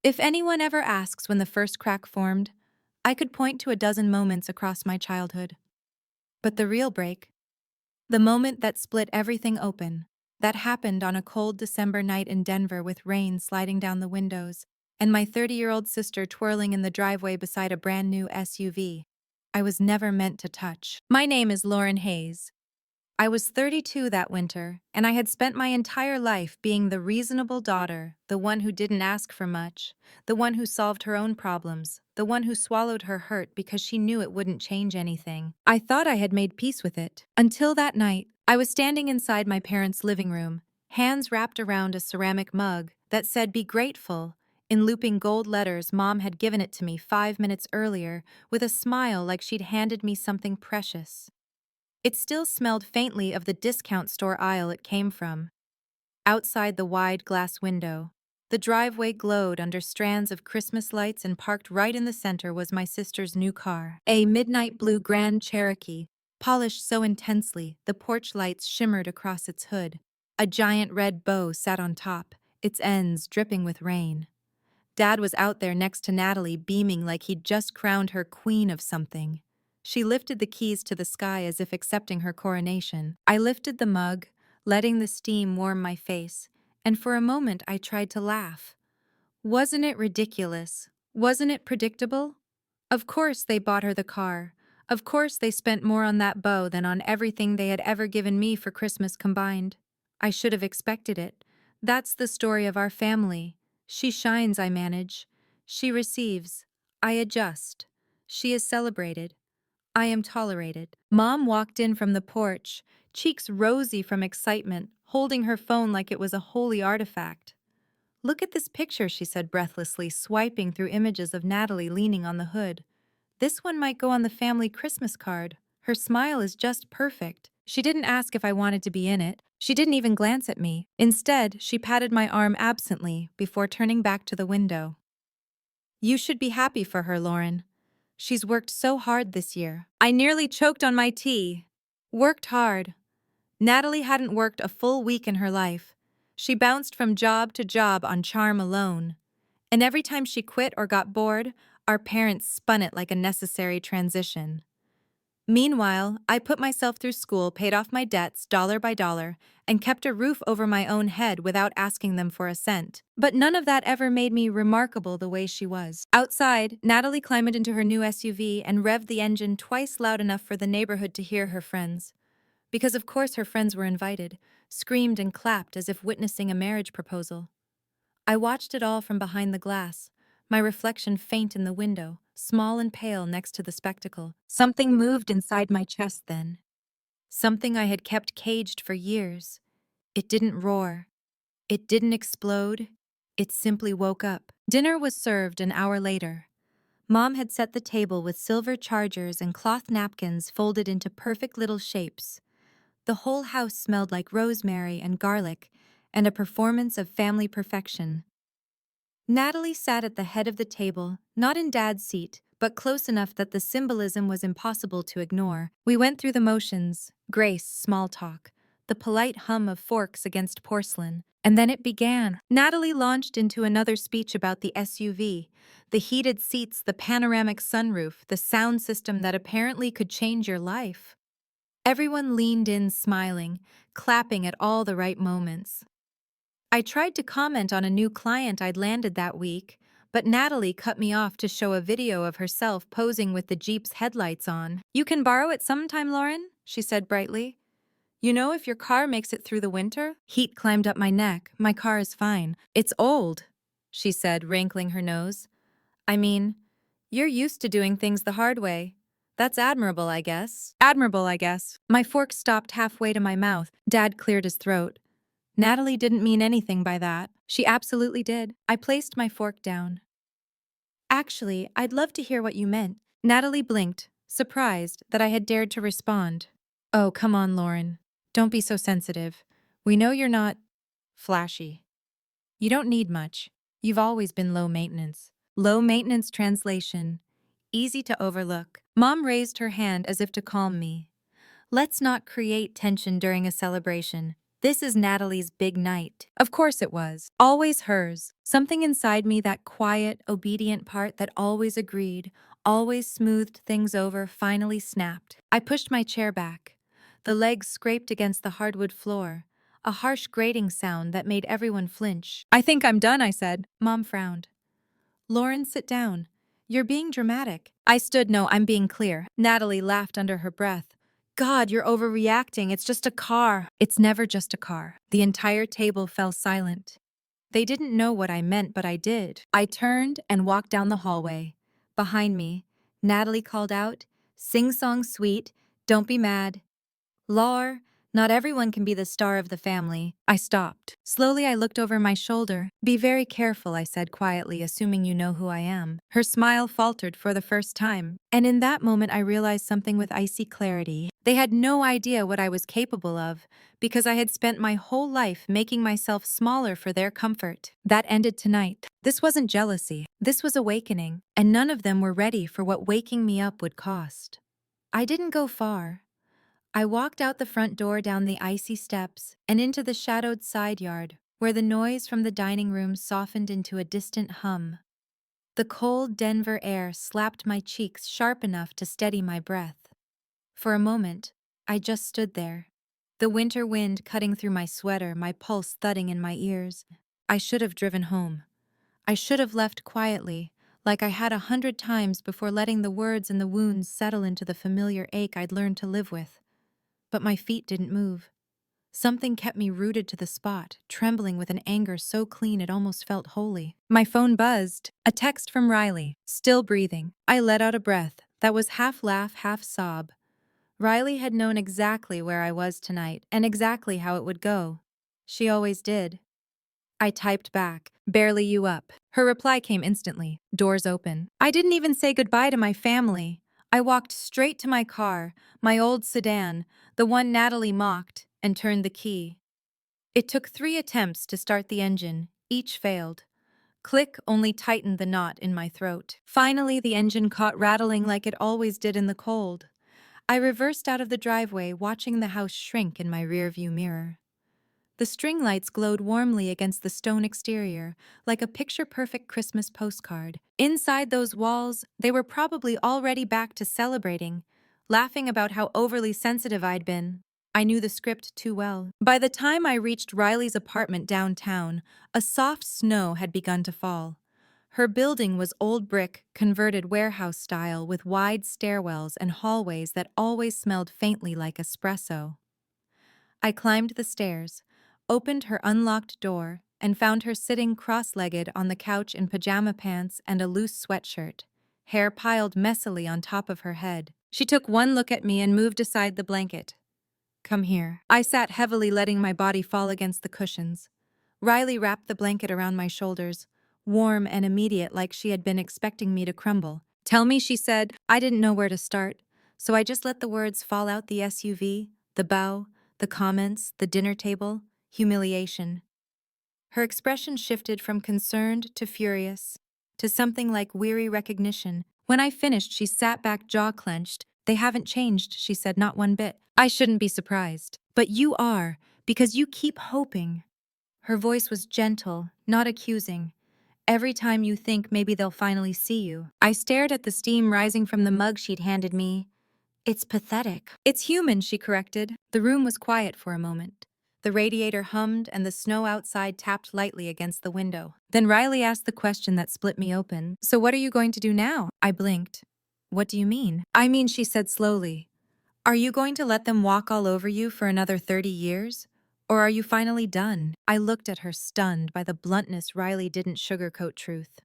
If anyone ever asks when the first crack formed, I could point to a dozen moments across my childhood. But the real break, the moment that split everything open, that happened on a cold December night in Denver with rain sliding down the windows and my 30-year-old sister twirling in the driveway beside a brand new SUV. I was never meant to touch. My name is Lauren Hayes. I was 32 that winter, and I had spent my entire life being the reasonable daughter, the one who didn't ask for much, the one who solved her own problems, the one who swallowed her hurt because she knew it wouldn't change anything. I thought I had made peace with it. Until that night, I was standing inside my parents' living room, hands wrapped around a ceramic mug that said "Be grateful." In looping gold letters, Mom had given it to me 5 minutes earlier, with a smile like she'd handed me something precious. It still smelled faintly of the discount store aisle it came from. Outside the wide glass window, the driveway glowed under strands of Christmas lights, and parked right in the center was my sister's new car, a midnight blue Grand Cherokee, polished so intensely the porch lights shimmered across its hood. A giant red bow sat on top, its ends dripping with rain. Dad was out there next to Natalie, beaming like he'd just crowned her queen of something. She lifted the keys to the sky as if accepting her coronation. I lifted the mug, letting the steam warm my face, and for a moment I tried to laugh. Wasn't it ridiculous? Wasn't it predictable? Of course they bought her the car. Of course they spent more on that bow than on everything they had ever given me for Christmas combined. I should have expected it. That's the story of our family. She shines, I manage. She receives. I adjust. She is celebrated. I am tolerated. Mom walked in from the porch, cheeks rosy from excitement, holding her phone like it was a holy artifact. "Look at this picture," she said breathlessly, swiping through images of Natalie leaning on the hood. "This one might go on the family Christmas card. Her smile is just perfect." She didn't ask if I wanted to be in it. She didn't even glance at me. Instead, she patted my arm absently before turning back to the window. "You should be happy for her, Lauren. She's worked so hard this year." I nearly choked on my tea. Worked hard. Natalie hadn't worked a full week in her life. She bounced from job to job on charm alone. And every time she quit or got bored, our parents spun it like a necessary transition. Meanwhile, I put myself through school, paid off my debts dollar by dollar, and kept a roof over my own head without asking them for a cent. But none of that ever made me remarkable the way she was. Outside, Natalie climbed into her new SUV and revved the engine twice loud enough for the neighborhood to hear her friends. Because of course her friends were invited, screamed and clapped as if witnessing a marriage proposal. I watched it all from behind the glass, my reflection faint in the window, small and pale next to the spectacle. Something moved inside my chest then. Something I had kept caged for years. It didn't roar. It didn't explode. It simply woke up. Dinner was served an hour later. Mom had set the table with silver chargers and cloth napkins folded into perfect little shapes. The whole house smelled like rosemary and garlic, and a performance of family perfection. Natalie sat at the head of the table, not in Dad's seat, but close enough that the symbolism was impossible to ignore. We went through the motions: grace, small talk, the polite hum of forks against porcelain. And then it began. Natalie launched into another speech about the SUV, the heated seats, the panoramic sunroof, the sound system that apparently could change your life. Everyone leaned in smiling, clapping at all the right moments. I tried to comment on a new client I'd landed that week, but Natalie cut me off to show a video of herself posing with the Jeep's headlights on. "You can borrow it sometime, Lauren," she said brightly. "You know, if your car makes it through the winter." Heat climbed up my neck. "My car is fine. It's old," she said, wrinkling her nose. "I mean, you're used to doing things the hard way. That's admirable, I guess." Admirable, I guess. My fork stopped halfway to my mouth. Dad cleared his throat. "Natalie didn't mean anything by that." "She absolutely did." I placed my fork down. "Actually, I'd love to hear what you meant." Natalie blinked, surprised that I had dared to respond. "Oh, come on, Lauren. Don't be so sensitive. We know you're not flashy. You don't need much. You've always been low maintenance." Low maintenance translation: easy to overlook. Mom raised her hand as if to calm me. "Let's not create tension during a celebration. This is Natalie's big night. Of course it was. Always hers. Something inside me, that quiet, obedient part that always agreed, always smoothed things over, finally snapped. I pushed my chair back. The legs scraped against the hardwood floor, a harsh grating sound that made everyone flinch. "I think I'm done," I said. Mom frowned. "Lauren, sit down. You're being dramatic." I stood. "No, I'm being clear." Natalie laughed under her breath. "God, you're overreacting. It's just a car." "It's never just a car." The entire table fell silent. They didn't know what I meant, but I did. I turned and walked down the hallway. Behind me, Natalie called out, "Sing-song sweet, don't be mad." "Laur, not everyone can be the star of the family." I stopped. Slowly I looked over my shoulder. "Be very careful," I said quietly, "assuming you know who I am." Her smile faltered for the first time. And in that moment I realized something with icy clarity. They had no idea what I was capable of, because I had spent my whole life making myself smaller for their comfort. That ended tonight. This wasn't jealousy. This was awakening. And none of them were ready for what waking me up would cost. I didn't go far. I walked out the front door, down the icy steps, and into the shadowed side yard, where the noise from the dining room softened into a distant hum. The cold Denver air slapped my cheeks sharp enough to steady my breath. For a moment, I just stood there, the winter wind cutting through my sweater, my pulse thudding in my ears. I should have driven home. I should have left quietly, like I had 100 times before, letting the words and the wounds settle into the familiar ache I'd learned to live with. But my feet didn't move. Something kept me rooted to the spot, trembling with an anger so clean it almost felt holy. My phone buzzed. A text from Riley. Still breathing. I let out a breath that was half laugh, half sob. Riley had known exactly where I was tonight and exactly how it would go. She always did. I typed back, "Barely you up." Her reply came instantly, "Doors open." I didn't even say goodbye to my family. I walked straight to my car, my old sedan, the one Natalie mocked, and turned the key. It took 3 attempts to start the engine. Each failed. Click only tightened the knot in my throat. Finally, the engine caught rattling like it always did in the cold. I reversed out of the driveway, watching the house shrink in my rearview mirror. The string lights glowed warmly against the stone exterior, like a picture-perfect Christmas postcard. Inside those walls, they were probably already back to celebrating, laughing about how overly sensitive I'd been. I knew the script too well. By the time I reached Riley's apartment downtown, a soft snow had begun to fall. Her building was old brick, converted warehouse style, with wide stairwells and hallways that always smelled faintly like espresso. I climbed the stairs, opened her unlocked door, and found her sitting cross-legged on the couch in pajama pants and a loose sweatshirt, hair piled messily on top of her head. She took one look at me and moved aside the blanket. "Come here." I sat heavily, letting my body fall against the cushions. Riley wrapped the blanket around my shoulders, warm and immediate, like she had been expecting me to crumble. "Tell me," she said. I didn't know where to start, so I just let the words fall out: the SUV, the bow, the comments, the dinner table, humiliation. Her expression shifted from concerned to furious, to something like weary recognition. When I finished, she sat back, jaw clenched. "They haven't changed," she said, "not one bit." I shouldn't be surprised. "But you are, because you keep hoping." Her voice was gentle, not accusing. "Every time you think maybe they'll finally see you." I stared at the steam rising from the mug she'd handed me. "It's pathetic." "It's human," she corrected. The room was quiet for a moment. The radiator hummed and the snow outside tapped lightly against the window. Then Riley asked the question that split me open. "So what are you going to do now?" I blinked. "What do you mean?" "I mean," she said slowly, "are you going to let them walk all over you for another 30 years? Or are you finally done?" I looked at her, stunned by the bluntness. Riley didn't sugarcoat truth.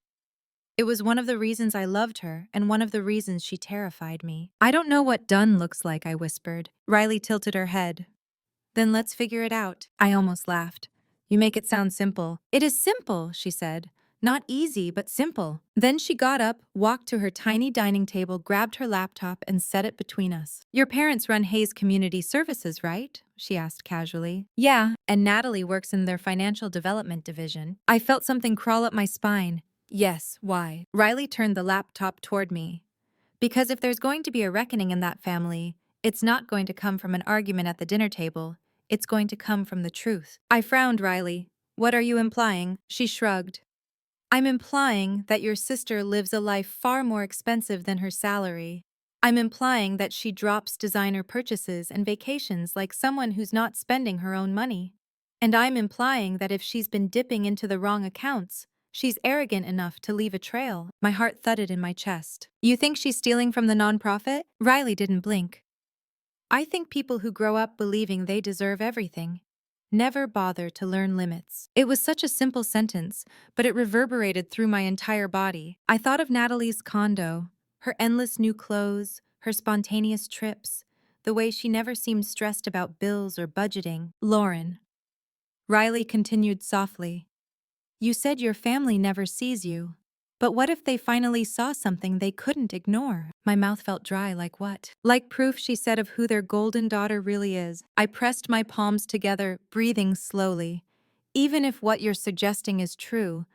It was one of the reasons I loved her, and one of the reasons she terrified me. "I don't know what done looks like," I whispered. Riley tilted her head. "Then let's figure it out." I almost laughed. "You make it sound simple." "It is simple," she said. "Not easy, but simple." Then she got up, walked to her tiny dining table, grabbed her laptop, and set it between us. "Your parents run Hayes Community Services, right?" she asked casually. "Yeah, and Natalie works in their financial development division." I felt something crawl up my spine. "Yes, why?" Riley turned the laptop toward me. "Because if there's going to be a reckoning in that family, it's not going to come from an argument at the dinner table. It's going to come from the truth. I frowned, Riley. What are you implying? She shrugged. I'm implying that your sister lives a life far more expensive than her salary. I'm implying that she drops designer purchases and vacations like someone who's not spending her own money. And I'm implying that if she's been dipping into the wrong accounts, she's arrogant enough to leave a trail. My heart thudded in my chest. You think she's stealing from the nonprofit? Riley didn't blink. I think people who grow up believing they deserve everything never bother to learn limits. It was such a simple sentence, but it reverberated through my entire body. I thought of Natalie's condo, her endless new clothes, her spontaneous trips, the way she never seemed stressed about bills or budgeting. Lauren. Riley continued softly. You said your family never sees you. But what if they finally saw something they couldn't ignore? My mouth felt dry. Like what? Like proof, she said, of who their golden daughter really is. I pressed my palms together, breathing slowly. Even if what you're suggesting is true,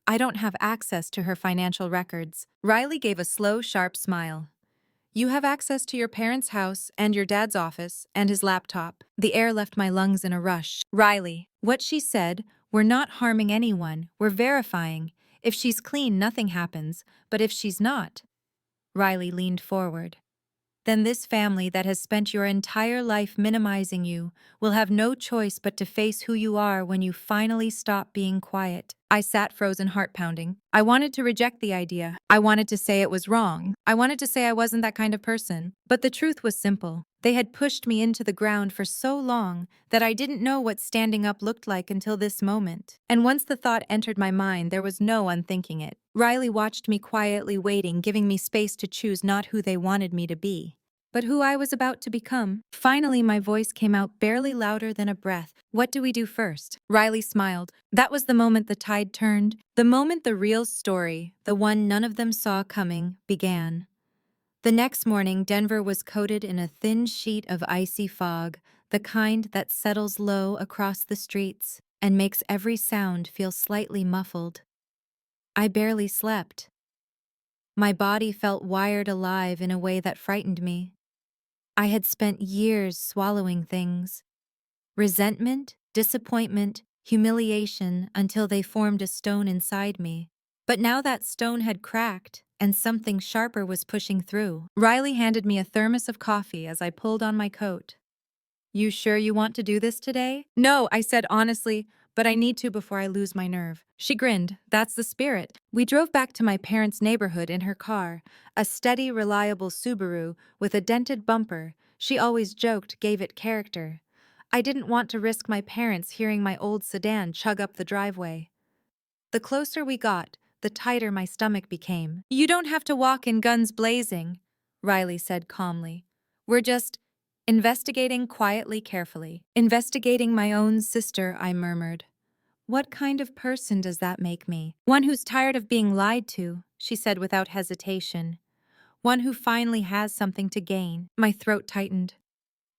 I don't have access to her financial records. Riley gave a slow, sharp smile. You have access to your parents' house and your dad's office and his laptop. The air left my lungs in a rush. Riley, what she said, we're not harming anyone, we're verifying. If she's clean, nothing happens, but if she's not. Riley leaned forward. Then this family that has spent your entire life minimizing you will have no choice but to face who you are when you finally stop being quiet. I sat frozen, heart pounding. I wanted to reject the idea. I wanted to say it was wrong. I wanted to say I wasn't that kind of person. But the truth was simple. They had pushed me into the ground for so long that I didn't know what standing up looked like until this moment. And once the thought entered my mind, there was no unthinking it. Riley watched me quietly waiting, giving me space to choose not who they wanted me to be, but who I was about to become. Finally, my voice came out barely louder than a breath. What do we do first? Riley smiled. That was the moment the tide turned. The moment the real story, the one none of them saw coming, began. The next morning, Denver was coated in a thin sheet of icy fog, the kind that settles low across the streets and makes every sound feel slightly muffled. I barely slept. My body felt wired alive in a way that frightened me. I had spent years swallowing things. Resentment, disappointment, humiliation, until they formed a stone inside me. But now that stone had cracked, and something sharper was pushing through. Riley handed me a thermos of coffee as I pulled on my coat. You sure you want to do this today? No, I said honestly, but I need to before I lose my nerve. She grinned. That's the spirit. We drove back to my parents' neighborhood in her car, a steady, reliable Subaru with a dented bumper. She always joked gave it character. I didn't want to risk my parents hearing my old sedan chug up the driveway. The closer we got, the tighter my stomach became. You don't have to walk in guns blazing, Riley said calmly. We're just investigating quietly, carefully. Investigating my own sister, I murmured. What kind of person does that make me? One who's tired of being lied to, she said without hesitation. One who finally has something to gain. My throat tightened.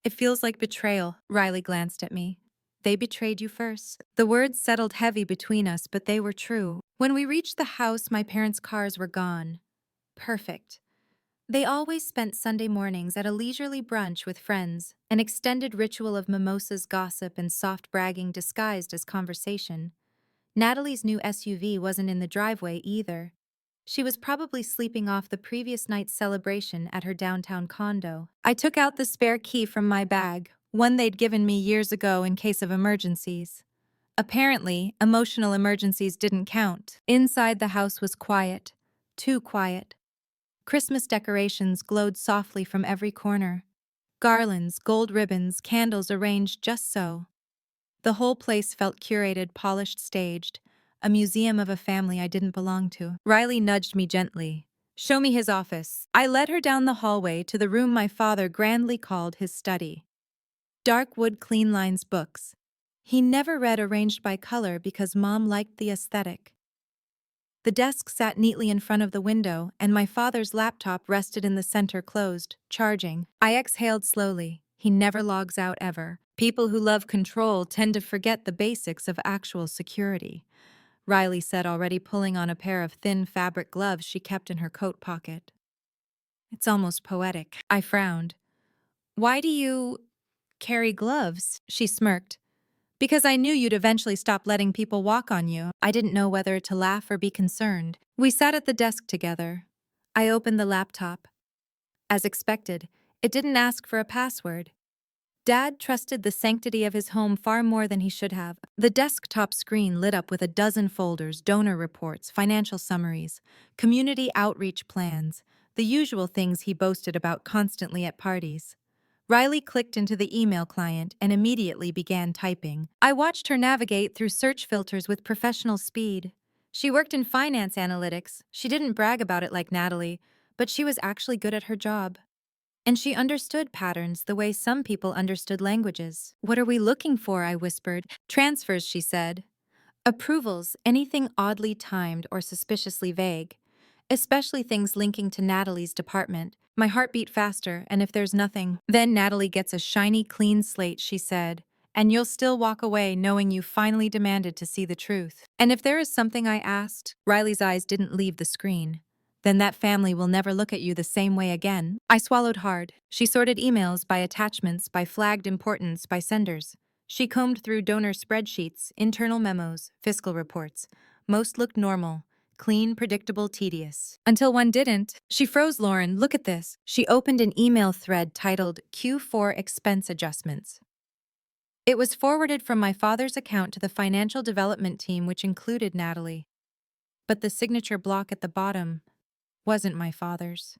It feels like betrayal, Riley glanced at me. They betrayed you first. The words settled heavy between us, but they were true. When we reached the house, my parents' cars were gone. Perfect. They always spent Sunday mornings at a leisurely brunch with friends, an extended ritual of mimosas, gossip, and soft bragging disguised as conversation. Natalie's new SUV wasn't in the driveway either. She was probably sleeping off the previous night's celebration at her downtown condo. I took out the spare key from my bag, one they'd given me years ago in case of emergencies. Apparently, emotional emergencies didn't count. Inside, the house was quiet. Too quiet. Christmas decorations glowed softly from every corner. Garlands, gold ribbons, candles arranged just so. The whole place felt curated, polished, staged, a museum of a family I didn't belong to. Riley nudged me gently. Show me his office. I led her down the hallway to the room my father grandly called his study. Dark wood, clean lines, books. He never read arranged by color because Mom liked the aesthetic. The desk sat neatly in front of the window, and my father's laptop rested in the center, closed, charging. I exhaled slowly. He never logs out ever. People who love control tend to forget the basics of actual security, Riley said, already pulling on a pair of thin fabric gloves she kept in her coat pocket. It's almost poetic. I frowned. Why do you... Carry gloves, she smirked. Because I knew you'd eventually stop letting people walk on you. I didn't know whether to laugh or be concerned. We sat at the desk together. I opened the laptop. As expected, it didn't ask for a password. Dad trusted the sanctity of his home far more than he should have. The desktop screen lit up with a dozen folders, donor reports, financial summaries, community outreach plans, the usual things he boasted about constantly at parties. Riley clicked into the email client and immediately began typing. I watched her navigate through search filters with professional speed. She worked in finance analytics. She didn't brag about it like Natalie, but she was actually good at her job. And she understood patterns the way some people understood languages. What are we looking for? I whispered. Transfers, she said. Approvals, anything oddly timed or suspiciously vague. Especially things linking to Natalie's department. My heart beat faster, and if there's nothing, then Natalie gets a shiny, clean slate, she said. And you'll still walk away knowing you finally demanded to see the truth. And if there is something I asked, Riley's eyes didn't leave the screen. Then that family will never look at you the same way again. I swallowed hard. She sorted emails by attachments, by flagged importance, by senders. She combed through donor spreadsheets, internal memos, fiscal reports. Most looked normal. Clean, predictable, tedious. Until one didn't. She froze. Lauren, look at this. She opened an email thread titled Q4 Expense Adjustments. It was forwarded from my father's account to the financial development team, which included Natalie. But the signature block at the bottom wasn't my father's.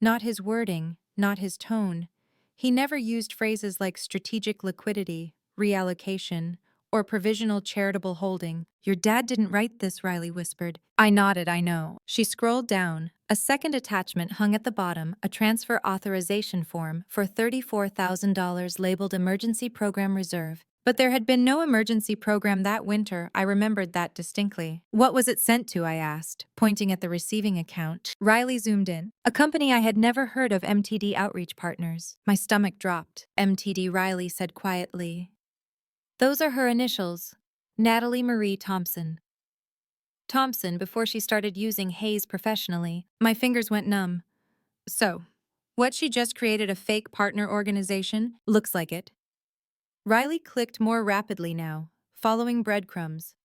Not his wording, not his tone. He never used phrases like strategic liquidity, reallocation, or provisional charitable holding. Your dad didn't write this, Riley whispered. I nodded, I know. She scrolled down. A second attachment hung at the bottom, a transfer authorization form for $34,000 labeled Emergency Program Reserve. But there had been no emergency program that winter. I remembered that distinctly. What was it sent to? I asked, pointing at the receiving account. Riley zoomed in. A company I had never heard of, MTD Outreach Partners. My stomach dropped. MTD, Riley said quietly. Those are her initials. Natalie Marie Thompson. Thompson, before she started using Hayes professionally. My fingers went numb. So, what, she just created a fake partner organization? Looks like it. Riley clicked more rapidly now, following breadcrumbs.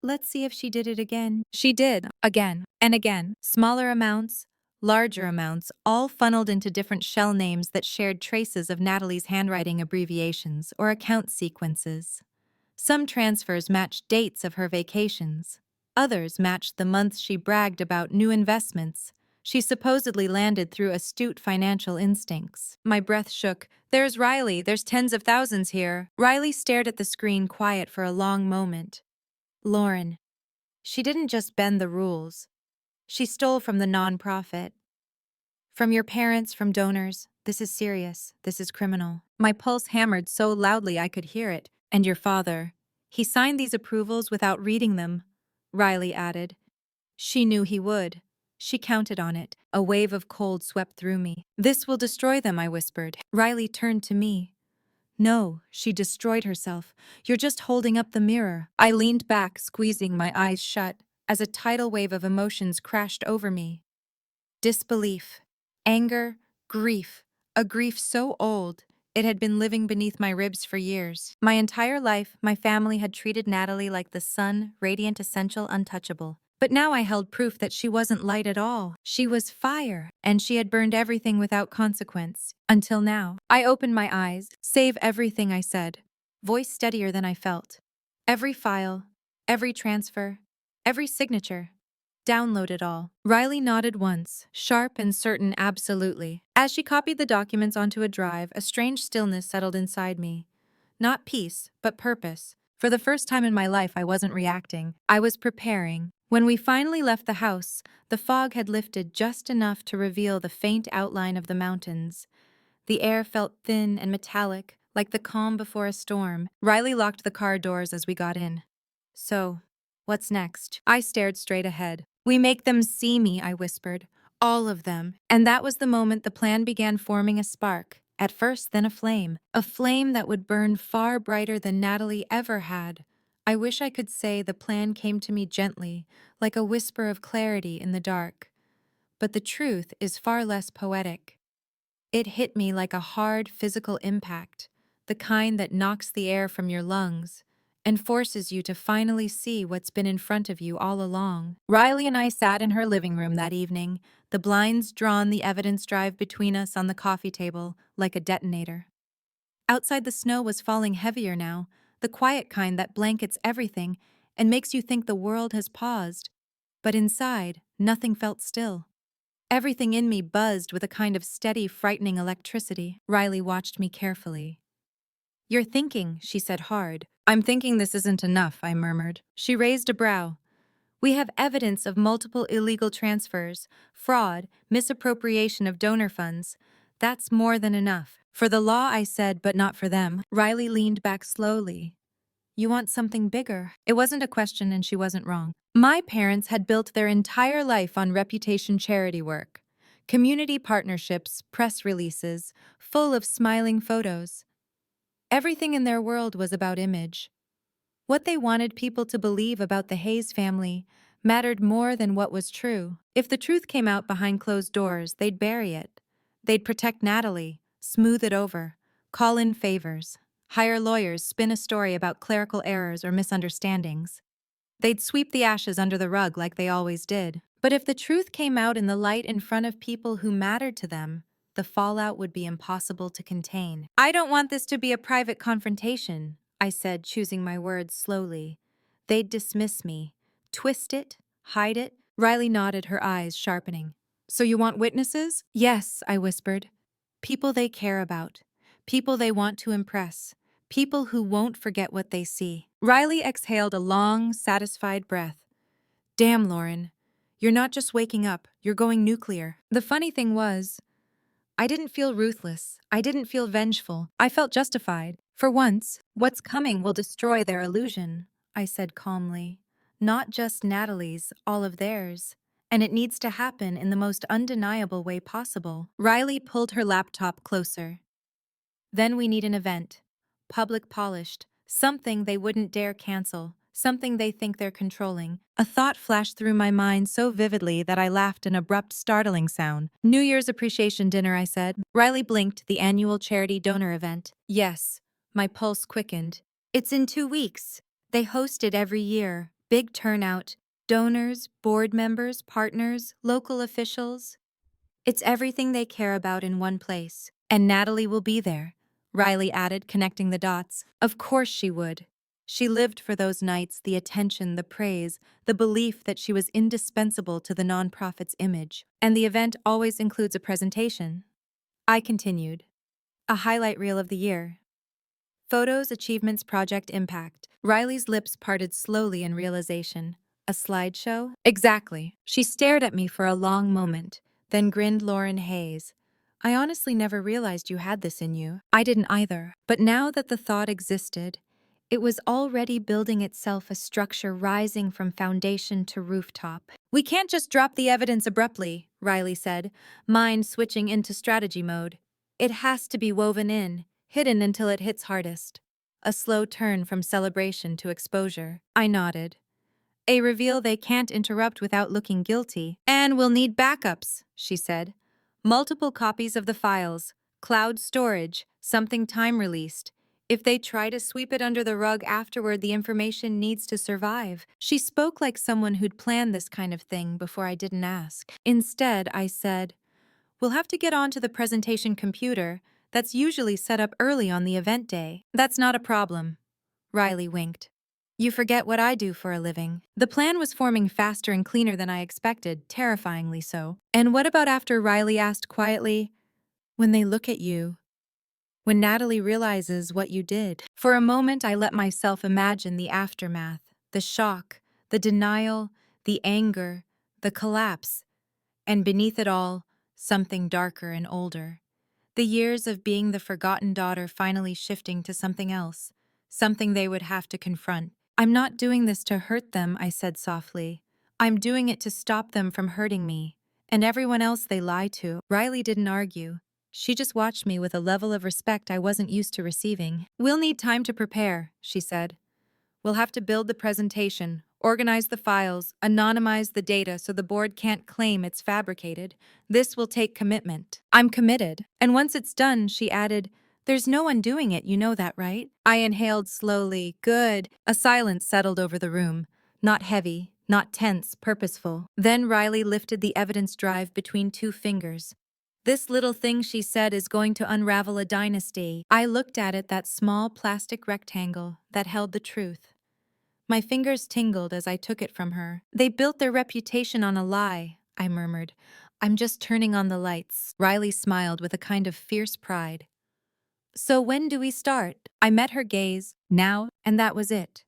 Let's see if she did it again. She did, again, and again. Smaller amounts, larger amounts, all funneled into different shell names that shared traces of Natalie's handwriting abbreviations or account sequences. Some transfers matched dates of her vacations. Others matched the months she bragged about new investments she supposedly landed through astute financial instincts. My breath shook. There's Riley, there's tens of thousands here. Riley stared at the screen, quiet for a long moment. Lauren. She didn't just bend the rules. She stole from the nonprofit. From your parents, from donors. This is serious. This is criminal. My pulse hammered so loudly I could hear it. And your father. He signed these approvals without reading them, Riley added. She knew he would. She counted on it. A wave of cold swept through me. This will destroy them, I whispered. Riley turned to me. No, she destroyed herself. You're just holding up the mirror. I leaned back, squeezing my eyes shut, as a tidal wave of emotions crashed over me. Disbelief, anger, grief. A grief so old, it had been living beneath my ribs for years. My entire life, my family had treated Natalie like the sun, radiant, essential, untouchable. But now I held proof that she wasn't light at all. She was fire, and she had burned everything without consequence. Until now. I opened my eyes. Save everything, I said, voice steadier than I felt. Every file, every transfer, every signature. Download it all. Riley nodded once, sharp and certain, absolutely. As she copied the documents onto a drive, a strange stillness settled inside me. Not peace, but purpose. For the first time in my life, I wasn't reacting. I was preparing. When we finally left the house, the fog had lifted just enough to reveal the faint outline of the mountains. The air felt thin and metallic, like the calm before a storm. Riley locked the car doors as we got in. So, what's next? I stared straight ahead. We make them see me, I whispered. All of them. And that was the moment the plan began forming a spark. At first, then a flame. A flame that would burn far brighter than Natalie ever had. I wish I could say the plan came to me gently, like a whisper of clarity in the dark. But the truth is far less poetic. It hit me like a hard physical impact. the kind that knocks the air from your lungs and forces you to finally see what's been in front of you all along. Riley and I sat in her living room that evening, the blinds drawn, the evidence drive between us on the coffee table like a detonator. Outside, the snow was falling heavier now, the quiet kind that blankets everything and makes you think the world has paused. But inside, nothing felt still. Everything in me buzzed with a kind of steady, frightening electricity. Riley watched me carefully. "You're thinking," she said hard. "I'm thinking this isn't enough," I murmured. She raised a brow. "We have evidence of multiple illegal transfers, fraud, misappropriation of donor funds. That's more than enough. For the law," I said, "but not for them." Riley leaned back slowly. "You want something bigger?" It wasn't a question, and she wasn't wrong. My parents had built their entire life on reputation charity work. Community partnerships, press releases, full of smiling photos. Everything in their world was about image. What they wanted people to believe about the Hayes family mattered more than what was true. If the truth came out behind closed doors, they'd bury it. They'd protect Natalie, smooth it over, call in favors, hire lawyers, spin a story about clerical errors or misunderstandings. They'd sweep the ashes under the rug like they always did. But if the truth came out in the light in front of people who mattered to them, the fallout would be impossible to contain. "I don't want this to be a private confrontation," I said, choosing my words slowly. "They'd dismiss me. Twist it, hide it." Riley nodded, her eyes sharpening. "So you want witnesses?" "Yes," I whispered. "People they care about. People they want to impress. People who won't forget what they see." Riley exhaled a long, satisfied breath. "Damn, Lauren. You're not just waking up, you're going nuclear." The funny thing was, I didn't feel ruthless. I didn't feel vengeful. I felt justified. "For once, what's coming will destroy their illusion," I said calmly. "Not just Natalie's, all of theirs. And it needs to happen in the most undeniable way possible." Riley pulled her laptop closer. "Then we need an event. Public polished. Something they wouldn't dare cancel. Something they think they're controlling." A thought flashed through my mind so vividly that I laughed an abrupt, startling sound. "New Year's appreciation dinner," I said. Riley blinked. "The annual charity donor event." "Yes." My pulse quickened. "It's in 2 weeks. They host it every year. Big turnout. Donors, board members, partners, local officials. It's everything they care about in one place. And Natalie will be there," Riley added, connecting the dots. Of course she would. She lived for those nights, the attention, the praise, the belief that she was indispensable to the nonprofit's image. "And the event always includes a presentation," I continued. "A highlight reel of the year. Photos, achievements, project impact." Riley's lips parted slowly in realization. "A slideshow?" "Exactly." She stared at me for a long moment, then grinned. "Lauren Hayes, I honestly never realized you had this in you." I didn't either. But now that the thought existed, it was already building itself, a structure rising from foundation to rooftop. "We can't just drop the evidence abruptly," Riley said, mind switching into strategy mode. "It has to be woven in, hidden until it hits hardest." A slow turn from celebration to exposure. I nodded. "A reveal they can't interrupt without looking guilty." "And we'll need backups," she said. "Multiple copies of the files, cloud storage, something time-released. If they try to sweep it under the rug afterward, the information needs to survive." She spoke like someone who'd planned this kind of thing before I didn't ask. Instead, I said, "We'll have to get onto the presentation computer. That's usually set up early on the event day." "That's not a problem," Riley winked. "You forget what I do for a living." The plan was forming faster and cleaner than I expected, terrifyingly so. "And what about after?" Riley asked quietly. "When they look at you. When Natalie realizes what you did." For a moment, I let myself imagine the aftermath, the shock, the denial, the anger, the collapse. And beneath it all, something darker and older. The years of being the forgotten daughter finally shifting to something else, something they would have to confront. "I'm not doing this to hurt them," I said softly. "I'm doing it to stop them from hurting me, and everyone else they lie to." Riley didn't argue. She just watched me with a level of respect I wasn't used to receiving. "We'll need time to prepare," she said. "We'll have to build the presentation, organize the files, anonymize the data so the board can't claim it's fabricated. This will take commitment." "I'm committed." "And once it's done," she added, There's no one doing it, you know that, right? I inhaled slowly. Good. A silence settled over the room. Not heavy, not tense, purposeful. Then Riley lifted the evidence drive between two fingers. This little thing, she said, is going to unravel a dynasty. I looked at it, that small plastic rectangle that held the truth. My fingers tingled as I took it from her. They built their reputation on a lie, I murmured. I'm just turning on the lights. Riley smiled with a kind of fierce pride. So when do we start? I met her gaze, now, and that was it.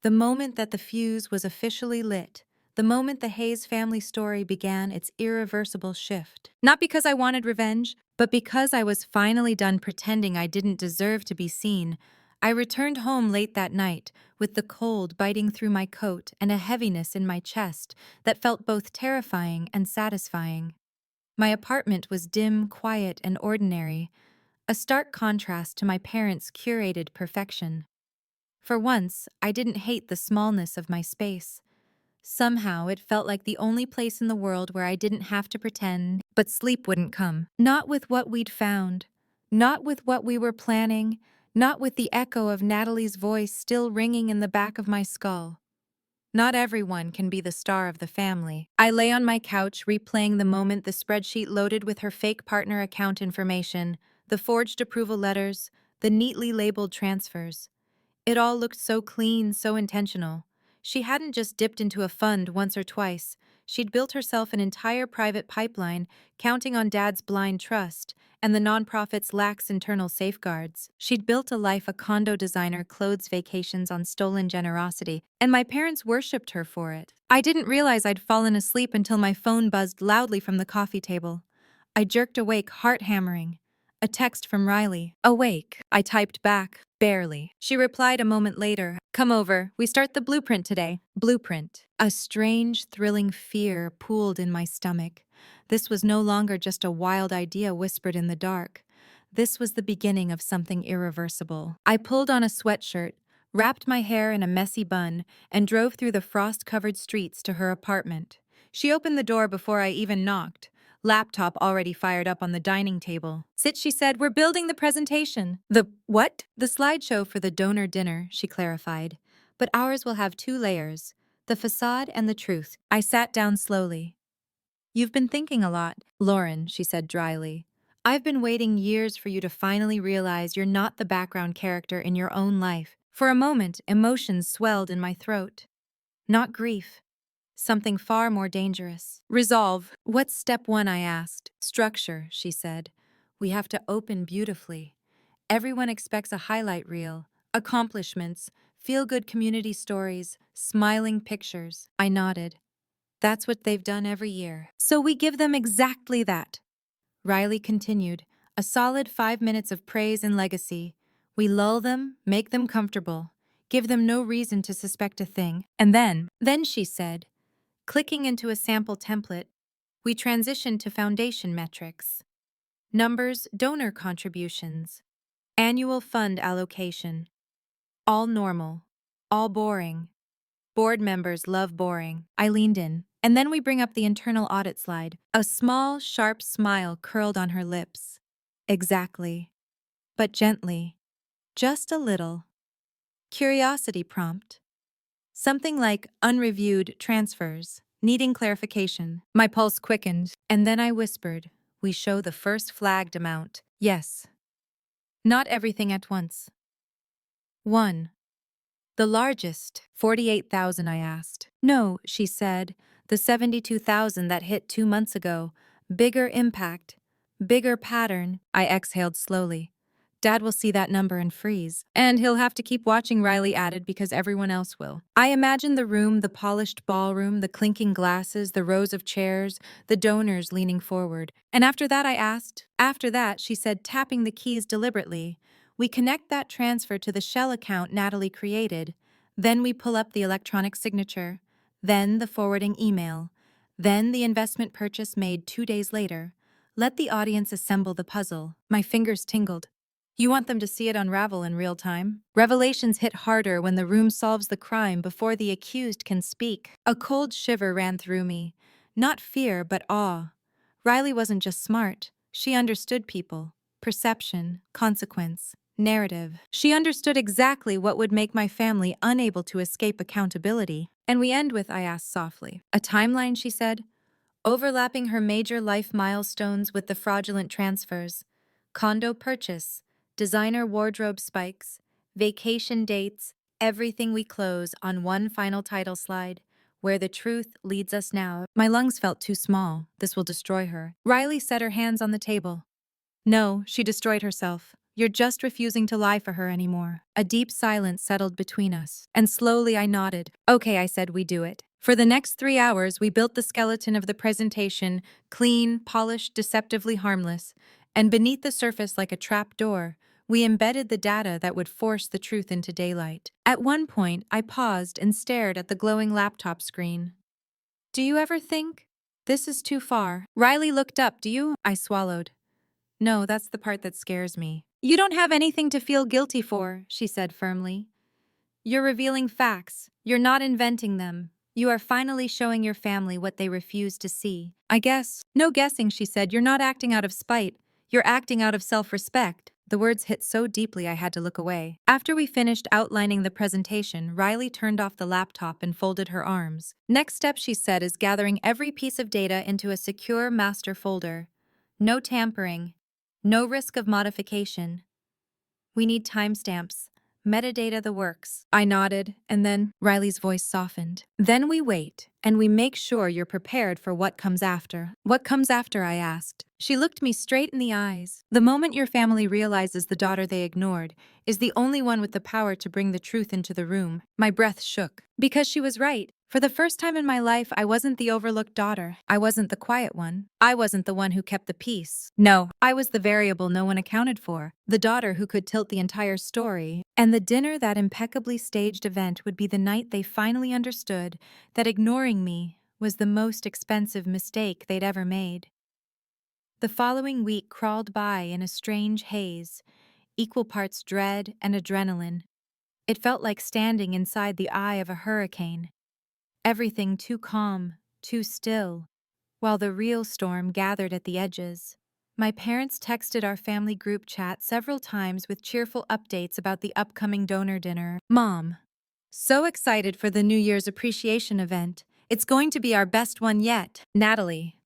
The moment that the fuse was officially lit, the moment the Hayes family story began its irreversible shift. Not because I wanted revenge, but because I was finally done pretending I didn't deserve to be seen. I returned home late that night, with the cold biting through my coat and a heaviness in my chest that felt both terrifying and satisfying. My apartment was dim, quiet, and ordinary, a stark contrast to my parents' curated perfection. For once, I didn't hate the smallness of my space. Somehow, it felt like the only place in the world where I didn't have to pretend, but sleep wouldn't come. Not with what we'd found. Not with what we were planning. Not with the echo of Natalie's voice still ringing in the back of my skull. Not everyone can be the star of the family. I lay on my couch, replaying the moment the spreadsheet loaded with her fake partner account information, the forged approval letters, the neatly labeled transfers. It all looked so clean, so intentional. She hadn't just dipped into a fund once or twice. She'd built herself an entire private pipeline, counting on Dad's blind trust and the nonprofit's lax internal safeguards. She'd built a life a condo designer clothes vacations on stolen generosity, and my parents worshipped her for it. I didn't realize I'd fallen asleep until my phone buzzed loudly from the coffee table. I jerked awake, heart hammering. A text from Riley. Awake. I typed back. Barely. She replied a moment later. Come over. We start the blueprint today. Blueprint. A strange, thrilling fear pooled in my stomach. This was no longer just a wild idea whispered in the dark. This was the beginning of something irreversible. I pulled on a sweatshirt, wrapped my hair in a messy bun, and drove through the frost-covered streets to her apartment. She opened the door before I even knocked. Laptop already fired up on the dining table. Sit, she said, we're building the presentation. The what? The slideshow for the donor dinner, she clarified. But ours will have two layers, the facade and the truth. I sat down slowly. You've been thinking a lot, Lauren, she said dryly. I've been waiting years for you to finally realize you're not the background character in your own life. For a moment, emotions swelled in my throat. Not grief. Something far more dangerous. Resolve. What's step one, I asked. Structure, she said. We have to open beautifully. Everyone expects a highlight reel, accomplishments, feel-good community stories, smiling pictures. I nodded. That's what they've done every year. So we give them exactly that. Riley continued. A solid 5 minutes of praise and legacy. We lull them, make them comfortable, give them no reason to suspect a thing. And then she said, clicking into a sample template, we transition to foundation metrics. Numbers, donor contributions, annual fund allocation. All normal, all boring. Board members love boring. I leaned in. And then we bring up the internal audit slide. A small, sharp smile curled on her lips. Exactly. But gently. Just a little. Curiosity prompt. Something like unreviewed transfers, needing clarification. My pulse quickened, and then I whispered, we show the first flagged amount. Yes. Not everything at once. 1. The largest, 48,000, I asked. No, she said, the 72,000 that hit 2 months ago. Bigger impact, bigger pattern. I exhaled slowly. Dad will see that number and freeze. And he'll have to keep watching, Riley added, because everyone else will. I imagined the room, the polished ballroom, the clinking glasses, the rows of chairs, the donors leaning forward. And after that, I asked. After that, she said, tapping the keys deliberately, we connect that transfer to the shell account Natalie created. Then we pull up the electronic signature. Then the forwarding email. Then the investment purchase made 2 days later. Let the audience assemble the puzzle. My fingers tingled. You want them to see it unravel in real time? Revelations hit harder when the room solves the crime before the accused can speak. A cold shiver ran through me. Not fear, but awe. Riley wasn't just smart. She understood people. perception, consequence, narrative. She understood exactly what would make my family unable to escape accountability. And we end with, I asked softly. A timeline, she said, overlapping her major life milestones with the fraudulent transfers. Condo purchase, designer wardrobe spikes, vacation dates, everything we close on one final title slide. Where the truth leads us now. My lungs felt too small. This will destroy her. Riley set her hands on the table. No, she destroyed herself. You're just refusing to lie for her anymore. A deep silence settled between us, and slowly I nodded. Okay, I said, we do it. For the next 3 hours, we built the skeleton of the presentation, clean, polished, deceptively harmless, and beneath the surface like a trap door, we embedded the data that would force the truth into daylight. At one point, I paused and stared at the glowing laptop screen. Do you ever think, this is too far? Riley looked up. Do you? I swallowed. No, that's the part that scares me. You don't have anything to feel guilty for, she said firmly. You're revealing facts. You're not inventing them. You are finally showing your family what they refuse to see. I guess. No guessing, she said. You're not acting out of spite. You're acting out of self-respect. The words hit so deeply I had to look away. After we finished outlining the presentation, Riley turned off the laptop and folded her arms. Next step, she said, is gathering every piece of data into a secure master folder. No tampering. No risk of modification. We need timestamps. Metadata the works. I nodded, and then Riley's voice softened. Then we wait, and we make sure you're prepared for what comes after. What comes after? I asked. She looked me straight in the eyes. The moment your family realizes the daughter they ignored is the only one with the power to bring the truth into the room. My breath shook. Because she was right. For the first time in my life, I wasn't the overlooked daughter. I wasn't the quiet one. I wasn't the one who kept the peace. No, I was the variable no one accounted for. The daughter who could tilt the entire story. And the dinner, that impeccably staged event, would be the night they finally understood that ignoring me was the most expensive mistake they'd ever made. The following week crawled by in a strange haze, equal parts dread and adrenaline. It felt like standing inside the eye of a hurricane. Everything too calm, too still, while the real storm gathered at the edges. My parents texted our family group chat several times with cheerful updates about the upcoming donor dinner. Mom, so excited for the New Year's appreciation event. It's going to be our best one yet. Natalie.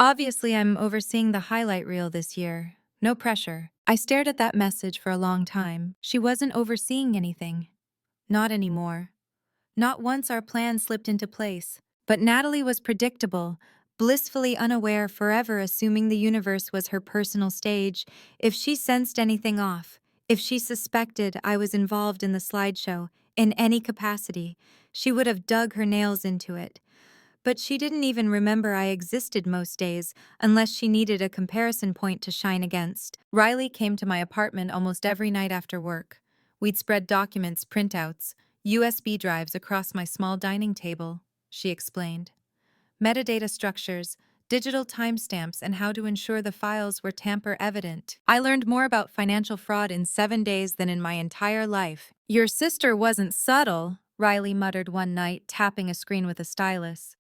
Obviously, I'm overseeing the highlight reel this year. No pressure. I stared at that message for a long time. She wasn't overseeing anything. Not anymore. Not once our plan slipped into place. But Natalie was predictable, blissfully unaware, forever assuming the universe was her personal stage. If she sensed anything off, if she suspected I was involved in the slideshow, in any capacity, she would have dug her nails into it. But she didn't even remember I existed most days, unless she needed a comparison point to shine against. Riley came to my apartment almost every night after work. We'd spread documents, printouts, USB drives across my small dining table, she explained. Metadata structures, digital timestamps, and how to ensure the files were tamper-evident. I learned more about financial fraud in 7 days than in my entire life. Your sister wasn't subtle, Riley muttered one night, tapping a screen with a stylus.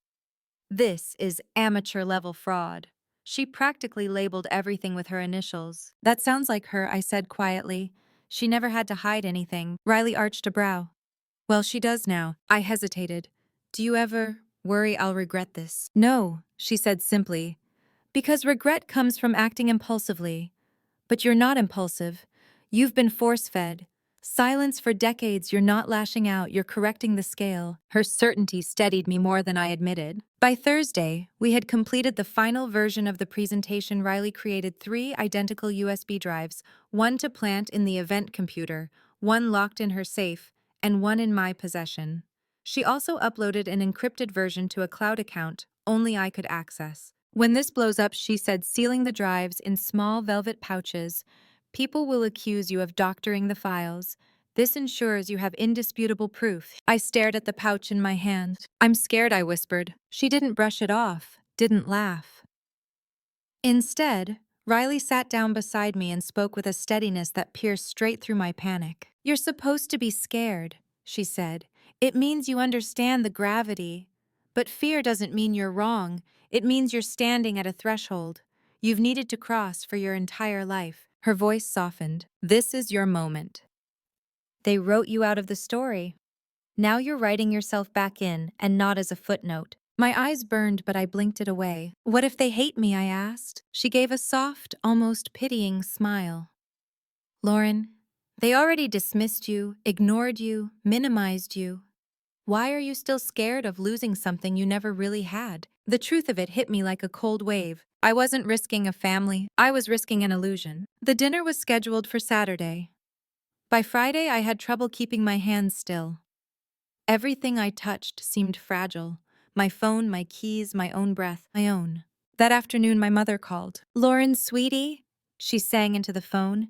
This is amateur-level fraud. She practically labeled everything with her initials. That sounds like her, I said quietly. She never had to hide anything. Riley arched a brow. Well, she does now. I hesitated. Do you ever worry I'll regret this? No, she said simply. Because regret comes from acting impulsively. But you're not impulsive. You've been force-fed. Silence for decades. You're not lashing out. You're correcting the scale. Her certainty steadied me more than I admitted. By Thursday, we had completed the final version of the presentation. Riley created 3 identical USB drives, one to plant in the event computer, one locked in her safe, and one in my possession. She also uploaded an encrypted version to a cloud account only I could access. When this blows up, she said, sealing the drives in small velvet pouches, people will accuse you of doctoring the files. This ensures you have indisputable proof. I stared at the pouch in my hand. I'm scared, I whispered. She didn't brush it off, didn't laugh. Instead, Riley sat down beside me and spoke with a steadiness that pierced straight through my panic. You're supposed to be scared, she said. It means you understand the gravity. But fear doesn't mean you're wrong. It means you're standing at a threshold you've needed to cross for your entire life. Her voice softened. This is your moment. They wrote you out of the story. Now you're writing yourself back in, and not as a footnote. My eyes burned, but I blinked it away. What if they hate me? I asked. She gave a soft, almost pitying smile. Lauren, they already dismissed you, ignored you, minimized you. Why are you still scared of losing something you never really had? The truth of it hit me like a cold wave. I wasn't risking a family, I was risking an illusion. The dinner was scheduled for Saturday. By Friday, I had trouble keeping my hands still. Everything I touched seemed fragile. My phone, my keys, my own breath, my own. That afternoon, my mother called. Lauren, sweetie, she sang into the phone.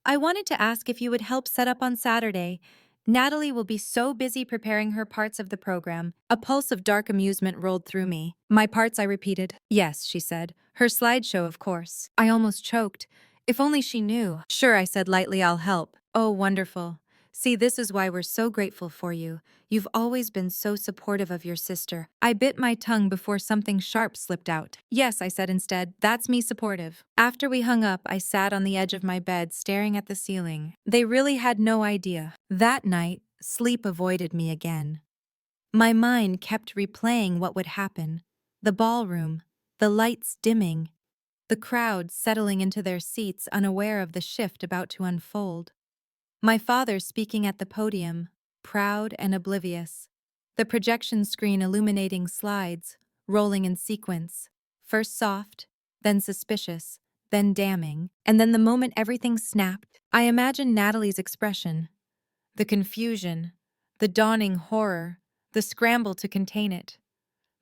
I wanted to ask if you would help set up on Saturday. Natalie will be so busy preparing her parts of the program. A pulse of dark amusement rolled through me. My parts, I repeated. Yes, she said. Her slideshow, of course. I almost choked. If only she knew. Sure, I said lightly, I'll help. Oh, wonderful. See, this is why we're so grateful for you. You've always been so supportive of your sister. I bit my tongue before something sharp slipped out. Yes, I said instead, that's me supportive. After we hung up, I sat on the edge of my bed staring at the ceiling. They really had no idea. That night, sleep avoided me again. My mind kept replaying what would happen. The ballroom, the lights dimming, the crowd settling into their seats unaware of the shift about to unfold. My father speaking at the podium, proud and oblivious. The projection screen illuminating slides, rolling in sequence. First soft, then suspicious, then damning. And then the moment everything snapped, I imagined Natalie's expression. The confusion, the dawning horror, the scramble to contain it.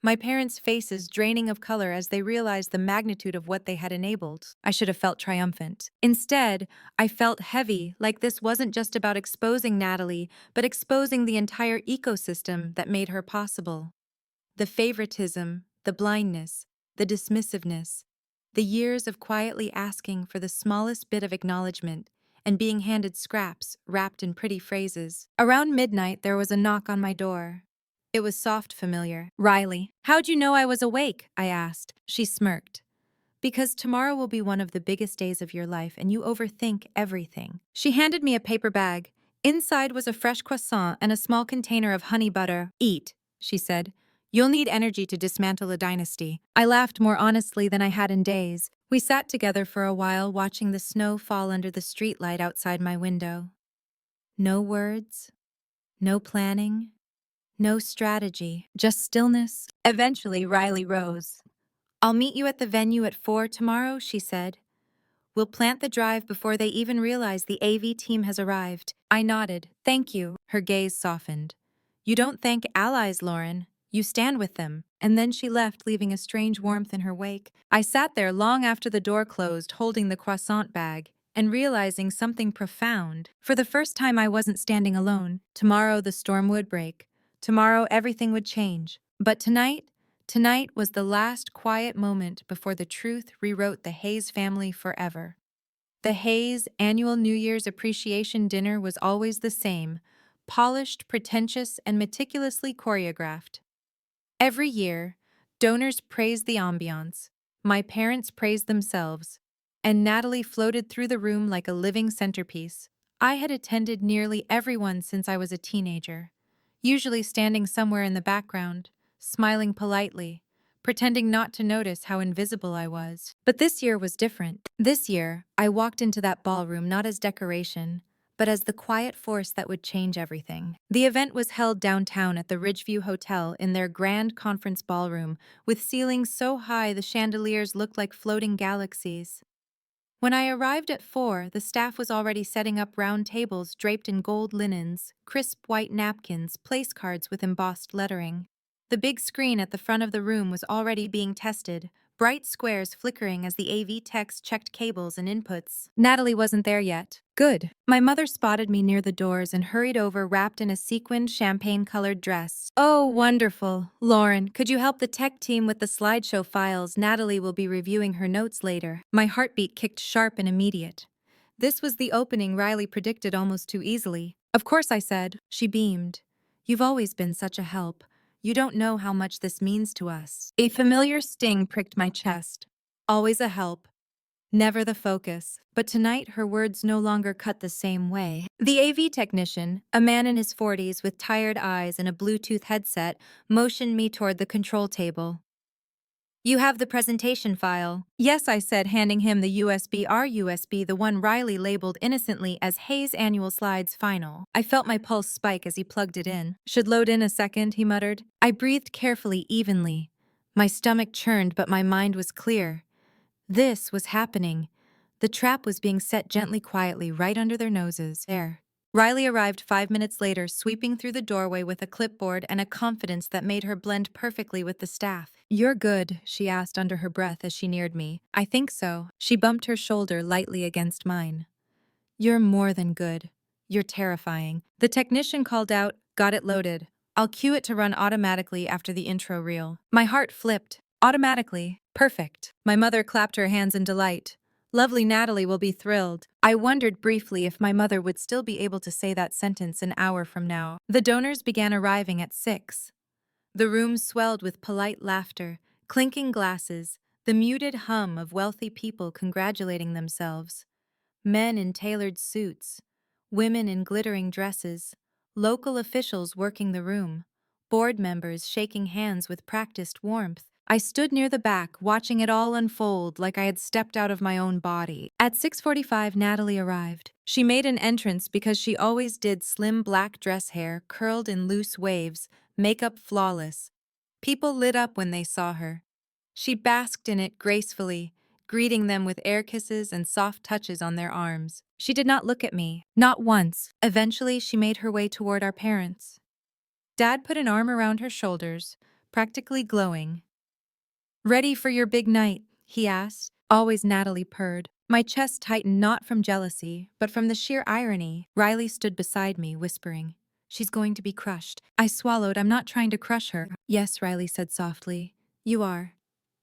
My parents' faces draining of color as they realized the magnitude of what they had enabled. I should have felt triumphant. Instead, I felt heavy, like this wasn't just about exposing Natalie, but exposing the entire ecosystem that made her possible. The favoritism, the blindness, the dismissiveness, the years of quietly asking for the smallest bit of acknowledgement and being handed scraps wrapped in pretty phrases. Around midnight, there was a knock on my door. It was soft, familiar. Riley. How'd you know I was awake? I asked. She smirked. Because tomorrow will be one of the biggest days of your life and you overthink everything. She handed me a paper bag. Inside was a fresh croissant and a small container of honey butter. Eat, she said. You'll need energy to dismantle a dynasty. I laughed more honestly than I had in days. We sat together for a while watching the snow fall under the streetlight outside my window. No words, no planning. No strategy, just stillness. Eventually, Riley rose. I'll meet you at the venue at 4 tomorrow, she said. We'll plant the drive before they even realize the AV team has arrived. I nodded. Thank you. Her gaze softened. You don't thank allies, Lauren. You stand with them. And then she left, leaving a strange warmth in her wake. I sat there long after the door closed, holding the croissant bag, and realizing something profound. For the first time, I wasn't standing alone. Tomorrow the storm would break. Tomorrow everything would change. But tonight was the last quiet moment before the truth rewrote the Hayes family forever. The Hayes annual New Year's appreciation dinner was always the same, polished, pretentious, and meticulously choreographed. Every year, donors praised the ambiance, my parents praised themselves, and Natalie floated through the room like a living centerpiece. I had attended nearly everyone since I was a teenager, usually standing somewhere in the background, smiling politely, pretending not to notice how invisible I was. But this year was different. This year, I walked into that ballroom not as decoration, but as the quiet force that would change everything. The event was held downtown at the Ridgeview Hotel in their grand conference ballroom, with ceilings so high the chandeliers looked like floating galaxies. When I arrived at 4, the staff was already setting up round tables draped in gold linens, crisp white napkins, place cards with embossed lettering. The big screen at the front of the room was already being tested, bright squares flickering as the AV techs checked cables and inputs. Natalie wasn't there yet. Good. My mother spotted me near the doors and hurried over wrapped in a sequined champagne-colored dress. Oh, wonderful. Lauren, could you help the tech team with the slideshow files? Natalie will be reviewing her notes later. My heartbeat kicked sharp and immediate. This was the opening Riley predicted almost too easily. Of course, I said. She beamed. You've always been such a help. You don't know how much this means to us. A familiar sting pricked my chest. Always a help. never the focus, but tonight her words no longer cut the same way. The AV technician, a man in his 40s with tired eyes and a Bluetooth headset, motioned me toward the control table. You have the presentation file. Yes, I said, handing him the USB-R USB, the one Riley labeled innocently as Hayes Annual Slides Final. I felt my pulse spike as he plugged it in. Should load in a second, he muttered. I breathed carefully, evenly. My stomach churned, but my mind was clear. This was happening. The trap was being set gently, quietly, right under their noses. There. Riley arrived 5 minutes later, sweeping through the doorway with a clipboard and a confidence that made her blend perfectly with the staff. You're good, she asked under her breath as she neared me. I think so. She bumped her shoulder lightly against mine. You're more than good. You're terrifying. The technician called out, got it loaded. I'll cue it to run automatically after the intro reel. My heart flipped. Automatically. Perfect. My mother clapped her hands in delight. Lovely Natalie will be thrilled. I wondered briefly if my mother would still be able to say that sentence an hour from now. The donors began arriving at 6. The room swelled with polite laughter, clinking glasses, the muted hum of wealthy people congratulating themselves. Men in tailored suits, women in glittering dresses, local officials working the room, board members shaking hands with practiced warmth. I stood near the back, watching it all unfold like I had stepped out of my own body. At 6:45, Natalie arrived. She made an entrance because she always did, slim black dress hair curled in loose waves, makeup flawless. People lit up when they saw her. She basked in it gracefully, greeting them with air kisses and soft touches on their arms. She did not look at me, not once. Eventually, she made her way toward our parents. Dad put an arm around her shoulders, practically glowing. Ready for your big night? He asked. Always, Natalie purred. My chest tightened, not from jealousy, but from the sheer irony. Riley stood beside me, whispering, She's going to be crushed. I swallowed. I'm not trying to crush her. Yes, Riley said softly. You are.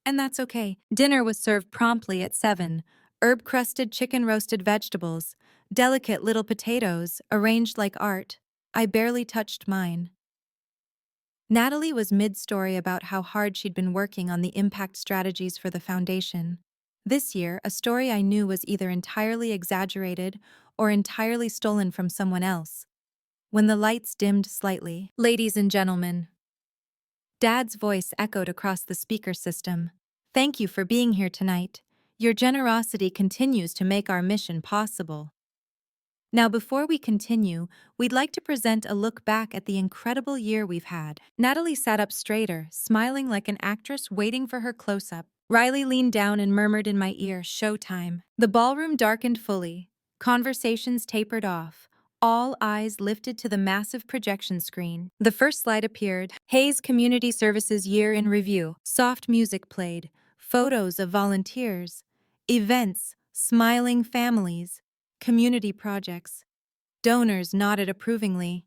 And that's okay. Dinner was served promptly at 7. Herb-crusted chicken, roasted vegetables, delicate little potatoes, arranged like art. I barely touched mine. Natalie was mid-story about how hard she'd been working on the impact strategies for the foundation. This year, a story I knew was either entirely exaggerated or entirely stolen from someone else. When the lights dimmed slightly, ladies and gentlemen, Dad's voice echoed across the speaker system. Thank you for being here tonight. Your generosity continues to make our mission possible. Now, before we continue, we'd like to present a look back at the incredible year we've had. Natalie sat up straighter, smiling like an actress waiting for her close-up. Riley leaned down and murmured in my ear, "Showtime." The ballroom darkened fully. Conversations tapered off. All eyes lifted to the massive projection screen. The first slide appeared. Hayes Community Services Year in Review. Soft music played. Photos of volunteers. Events. Smiling families. Community projects. Donors nodded approvingly.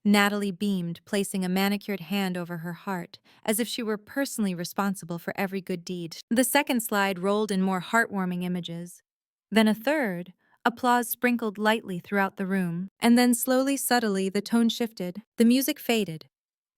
Natalie beamed, placing a manicured hand over her heart, as if she were personally responsible for every good deed. The second slide rolled in more heartwarming images. Then a third. Applause sprinkled lightly throughout the room. And then slowly, subtly, the tone shifted. The music faded.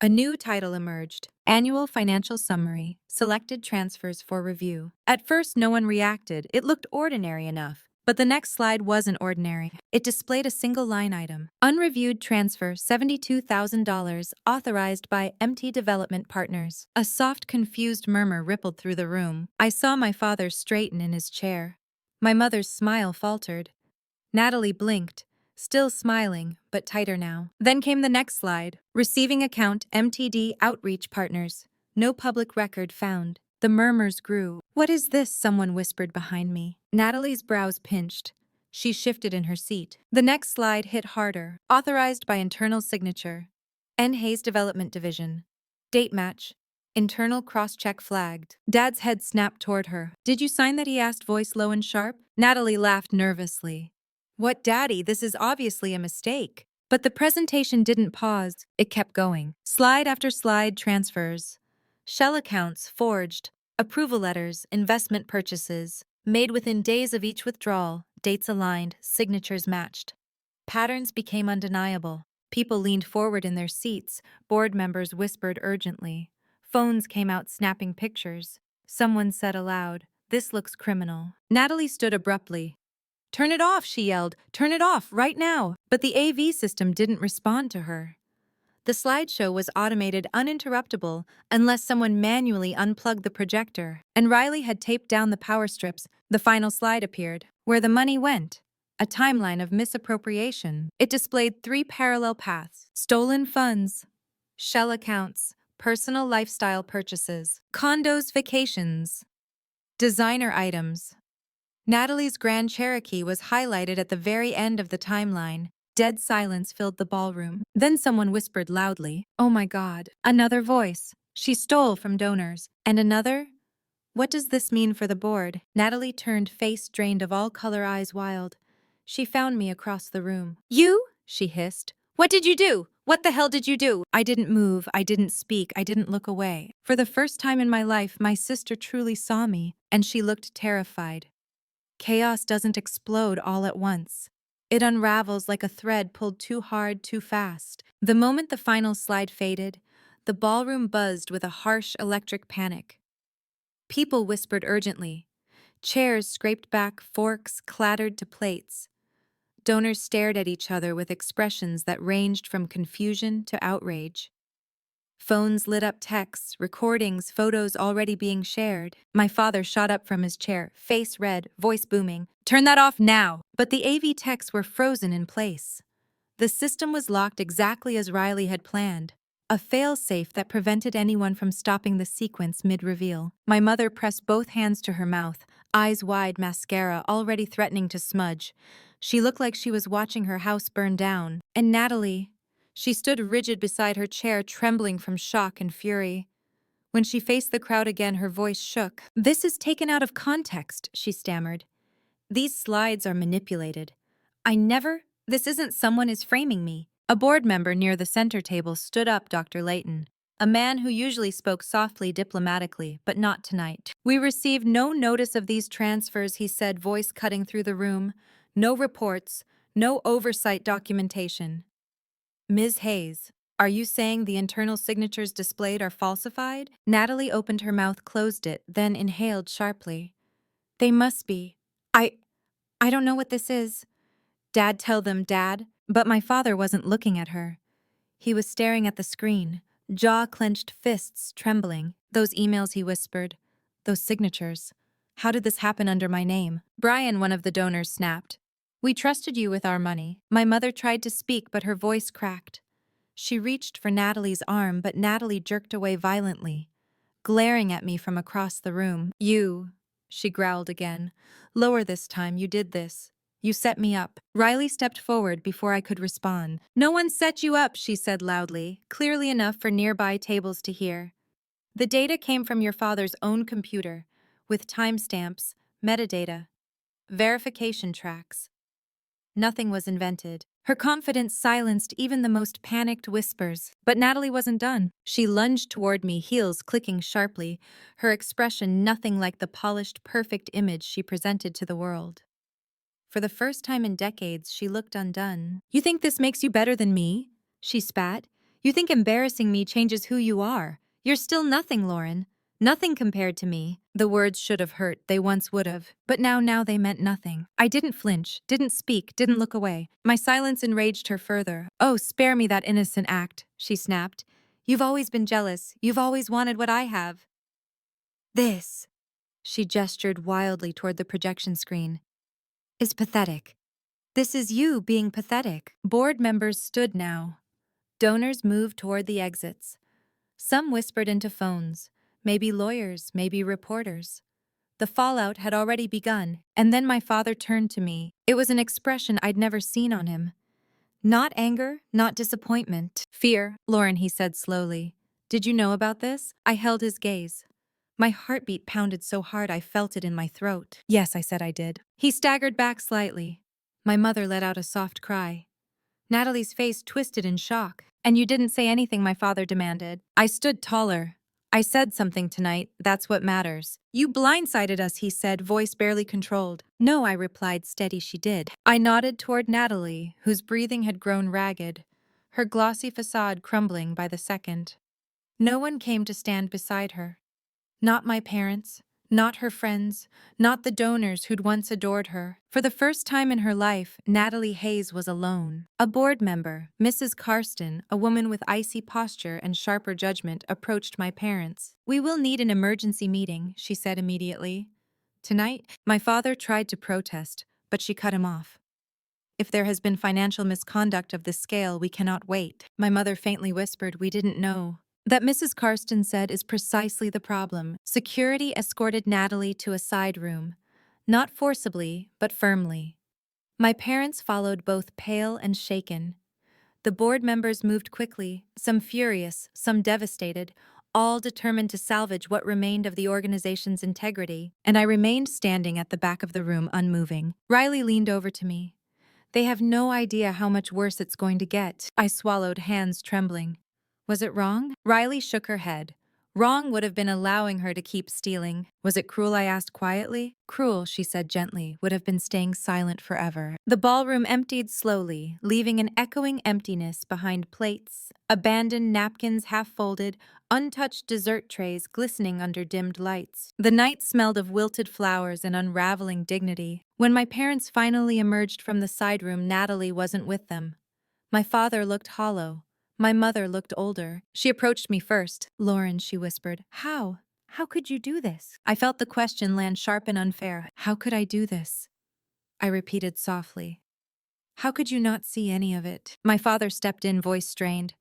A new title emerged. Annual Financial Summary. Selected Transfers for Review. At first, no one reacted. It looked ordinary enough. But the next slide wasn't ordinary. It displayed a single line item. Unreviewed transfer, $72,000, authorized by MT Development Partners. A soft, confused murmur rippled through the room. I saw my father straighten in his chair. My mother's smile faltered. Natalie blinked, still smiling, but tighter now. Then came the next slide. Receiving account, MTD Outreach Partners. No public record found. The murmurs grew. What is this? Someone whispered behind me. Natalie's brows pinched. She shifted in her seat. The next slide hit harder. Authorized by internal signature. N. Hayes Development Division. Date match. Internal cross-check flagged. Dad's head snapped toward her. Did you sign that? He asked, voice low and sharp. Natalie laughed nervously. What, Daddy? This is obviously a mistake. But the presentation didn't pause. It kept going. Slide after slide, transfers. Shell accounts forged, approval letters, investment purchases, made within days of each withdrawal, dates aligned, signatures matched. Patterns became undeniable. People leaned forward in their seats, board members whispered urgently. Phones came out snapping pictures. Someone said aloud, This looks criminal. Natalie stood abruptly. Turn it off, she yelled. Turn it off, right now. But the AV system didn't respond to her. The slideshow was automated uninterruptible unless someone manually unplugged the projector, and Riley had taped down the power strips. The final slide appeared, where the money went. A timeline of misappropriation. It displayed 3 parallel paths: stolen funds, shell accounts, personal lifestyle purchases, condos, vacations, designer items. Natalie's Grand Cherokee was highlighted at the very end of the timeline. Dead silence filled the ballroom. Then someone whispered loudly, "Oh my God." Another voice, "She stole from donors." And another, "What does this mean for the board?" Natalie turned, face drained of all color, eyes wild. She found me across the room. "You?" she hissed. "What did you do? What the hell did you do?" I didn't move, I didn't speak, I didn't look away. For the first time in my life, my sister truly saw me, and she looked terrified. Chaos doesn't explode all at once. It unravels like a thread pulled too hard, too fast. The moment the final slide faded, the ballroom buzzed with a harsh electric panic. People whispered urgently. Chairs scraped back, forks clattered to plates. Donors stared at each other with expressions that ranged from confusion to outrage. Phones lit up, texts, recordings, photos already being shared. My father shot up from his chair, face red, voice booming. "Turn that off now!" But the AV texts were frozen in place. The system was locked exactly as Riley had planned, a fail-safe that prevented anyone from stopping the sequence mid-reveal. My mother pressed both hands to her mouth, eyes wide, mascara already threatening to smudge. She looked like she was watching her house burn down. And Natalie, she stood rigid beside her chair, trembling from shock and fury. When she faced the crowd again, her voice shook. "This is taken out of context," she stammered. "These slides are manipulated. This isn't someone is framing me." A board member near the center table stood up, Dr. Layton, a man who usually spoke softly, diplomatically, but not tonight. "We received no notice of these transfers," he said, voice cutting through the room. "No reports, no oversight documentation." "Ms. Hayes, are you saying the internal signatures displayed are falsified?" Natalie opened her mouth, closed it, then inhaled sharply. "They must be. I don't know what this is." "Dad, tell them, Dad." But my father wasn't looking at her. He was staring at the screen, jaw-clenched, fists trembling. "Those emails," he whispered. "Those signatures. How did this happen under my name?" "Brian," one of the donors snapped. "We trusted you with our money." My mother tried to speak, but her voice cracked. She reached for Natalie's arm, but Natalie jerked away violently, glaring at me from across the room. "You," she growled again. "Lower this time, you did this. You set me up." Riley stepped forward before I could respond. "No one set you up," she said loudly, clearly enough for nearby tables to hear. "The data came from your father's own computer, with timestamps, metadata, verification tracks. Nothing was invented." Her confidence silenced even the most panicked whispers. But Natalie wasn't done. She lunged toward me, heels clicking sharply, her expression nothing like the polished, perfect image she presented to the world. For the first time in decades, she looked undone. "You think this makes you better than me?" she spat. "You think embarrassing me changes who you are? You're still nothing, Lauren. Nothing compared to me." The words should have hurt, they once would have. But now they meant nothing. I didn't flinch, didn't speak, didn't look away. My silence enraged her further. "Oh, spare me that innocent act," she snapped. "You've always been jealous. You've always wanted what I have." "This," she gestured wildly toward the projection screen, "is pathetic. This is you being pathetic." Board members stood now. Donors moved toward the exits. Some whispered into phones, maybe lawyers, maybe reporters. The fallout had already begun, and then my father turned to me. It was an expression I'd never seen on him. Not anger, not disappointment. "Fear," Lauren, he said slowly. "Did you know about this?" I held his gaze. My heartbeat pounded so hard I felt it in my throat. "Yes," I said I did. He staggered back slightly. My mother let out a soft cry. Natalie's face twisted in shock. "And you didn't say anything," my father demanded. I stood taller. "I said something tonight, that's what matters." "You blindsided us," he said, voice barely controlled. "No," I replied, steady she did. I nodded toward Natalie, whose breathing had grown ragged, her glossy facade crumbling by the second. No one came to stand beside her. Not my parents, Not her friends, not the donors who'd once adored her. For the first time in her life, Natalie Hayes was alone. A board member, Mrs. Karsten, a woman with icy posture and sharper judgment, approached my parents. "We will need an emergency meeting," she said immediately. "Tonight?" My father tried to protest, but she cut him off. "If there has been financial misconduct of this scale, we cannot wait." My mother faintly whispered, "We didn't know." That Mrs. Karsten said is precisely the problem. Security escorted Natalie to a side room. Not forcibly, but firmly. My parents followed, both pale and shaken. The board members moved quickly, some furious, some devastated, all determined to salvage what remained of the organization's integrity, and I remained standing at the back of the room, unmoving. Riley leaned over to me. "They have no idea how much worse it's going to get." I swallowed, hands trembling. "Was it wrong?" Riley shook her head. "Wrong would have been allowing her to keep stealing." "Was it cruel?" I asked quietly. "Cruel," she said gently, "would have been staying silent forever." The ballroom emptied slowly, leaving an echoing emptiness behind plates, abandoned napkins half folded, untouched dessert trays glistening under dimmed lights. The night smelled of wilted flowers and unraveling dignity. When my parents finally emerged from the side room, Natalie wasn't with them. My father looked hollow. My mother looked older. She approached me first. "Lauren," she whispered. "How? How could you do this?" I felt the question land sharp and unfair. "How could I do this?" I repeated softly. "How could you not see any of it?" My father stepped in, voice strained.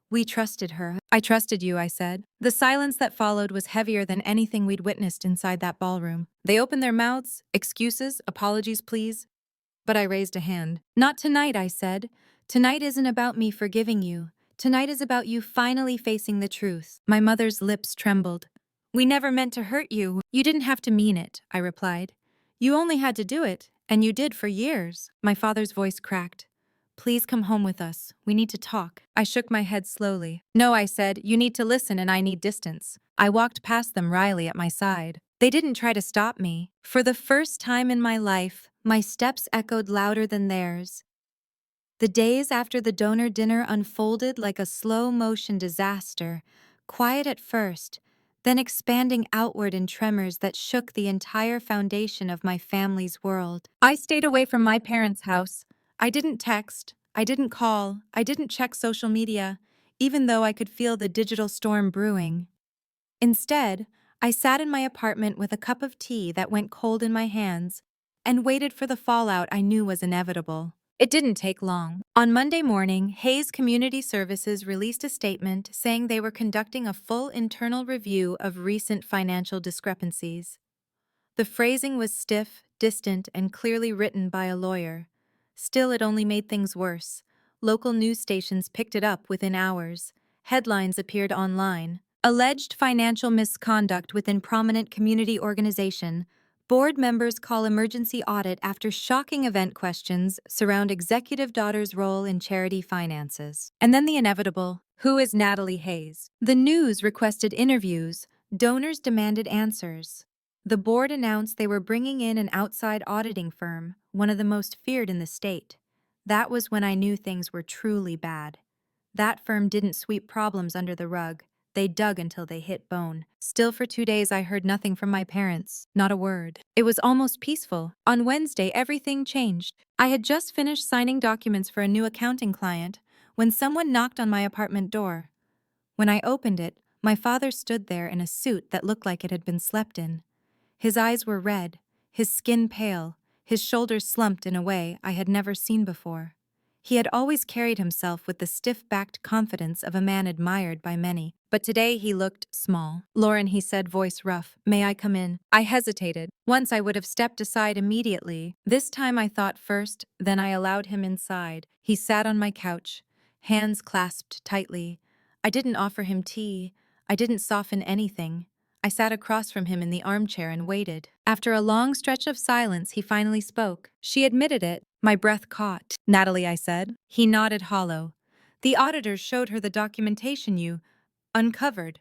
"We trusted her." "I trusted you," I said. The silence that followed was heavier than anything we'd witnessed inside that ballroom. They opened their mouths, excuses, apologies, please. But I raised a hand. "Not tonight," I said. "Tonight isn't about me forgiving you. Tonight is about you finally facing the truth." My mother's lips trembled. "We never meant to hurt you." "You didn't have to mean it," I replied. "You only had to do it, and you did for years." My father's voice cracked. "Please come home with us. We need to talk." I shook my head slowly. "No," I said. "You need to listen and I need distance." I walked past them, Riley at my side. They didn't try to stop me. For the first time in my life, my steps echoed louder than theirs. The days after the donor dinner unfolded like a slow-motion disaster, quiet at first, then expanding outward in tremors that shook the entire foundation of my family's world. I stayed away from my parents' house. I didn't text, I didn't call, I didn't check social media, even though I could feel the digital storm brewing. Instead, I sat in my apartment with a cup of tea that went cold in my hands and waited for the fallout I knew was inevitable. It didn't take long. On Monday morning, Hayes Community Services released a statement saying they were conducting a full internal review of recent financial discrepancies. The phrasing was stiff, distant, and clearly written by a lawyer. Still, it only made things worse. Local news stations picked it up within hours. Headlines appeared online. "Alleged financial misconduct within prominent community organization. Board members call emergency audit after shocking event questions surround executive daughter's role in charity finances." And then the inevitable: who is Natalie Hayes? The news requested interviews. Donors demanded answers. The board announced they were bringing in an outside auditing firm, one of the most feared in the state. That was when I knew things were truly bad. That firm didn't sweep problems under the rug. They dug until they hit bone. Still, for 2 days, I heard nothing from my parents. Not a word. It was almost peaceful. On Wednesday, everything changed. I had just finished signing documents for a new accounting client when someone knocked on my apartment door. When I opened it, my father stood there in a suit that looked like it had been slept in. His eyes were red, his skin pale, his shoulders slumped in a way I had never seen before. He had always carried himself with the stiff-backed confidence of a man admired by many, but today he looked small. "Lauren," he said, voice rough, "may I come in?" I hesitated. Once I would have stepped aside immediately. This time I thought first, then I allowed him inside. He sat on my couch, hands clasped tightly. I didn't offer him tea. I didn't soften anything. I sat across from him in the armchair and waited. After a long stretch of silence, he finally spoke. She admitted it. My breath caught. "Natalie," I said. He nodded hollow. "The auditors showed her the documentation you uncovered."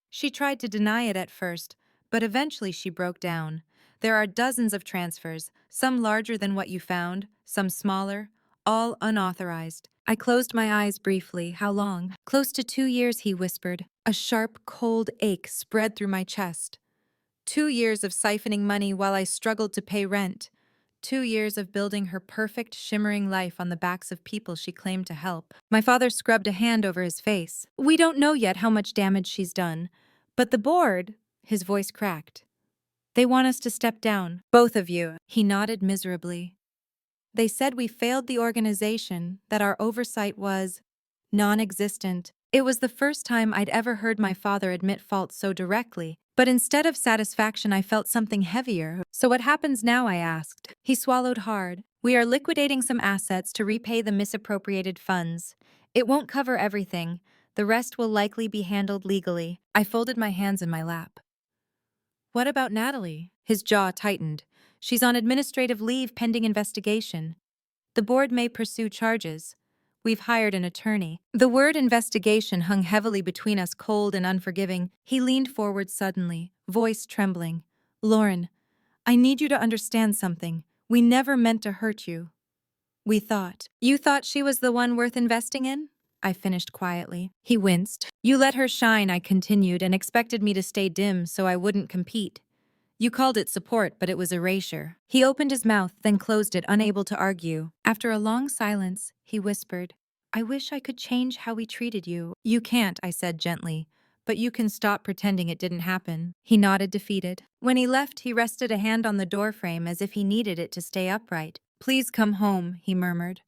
She tried to deny it at first, but eventually she broke down. "There are dozens of transfers, some larger than what you found, some smaller, all unauthorized." I closed my eyes briefly. "How long?" "Close to 2 years," he whispered. A sharp, cold ache spread through my chest. 2 years of siphoning money while I struggled to pay rent. 2 years of building her perfect, shimmering life on the backs of people she claimed to help. My father scrubbed a hand over his face. We don't know yet how much damage she's done. But the board, his voice cracked. They want us to step down. Both of you. He nodded miserably. They said we failed the organization, that our oversight was non-existent. It was the first time I'd ever heard my father admit fault so directly, but instead of satisfaction I felt something heavier. So what happens now, I asked. He swallowed hard. We are liquidating some assets to repay the misappropriated funds. It won't cover everything. The rest will likely be handled legally. I folded my hands in my lap. What about Natalie? His jaw tightened. She's on administrative leave pending investigation. The board may pursue charges. We've hired an attorney. The word investigation hung heavily between us, cold and unforgiving. He leaned forward suddenly, voice trembling. Lauren, I need you to understand something. We never meant to hurt you. We thought. You thought she was the one worth investing in? I finished quietly. He winced. You let her shine, I continued, and expected me to stay dim so I wouldn't compete. You called it support, but it was erasure. He opened his mouth, then closed it, unable to argue. After a long silence, he whispered, I wish I could change how we treated you. You can't, I said gently, but you can stop pretending it didn't happen. He nodded, defeated. When he left, he rested a hand on the doorframe as if he needed it to stay upright. Please come home, he murmured.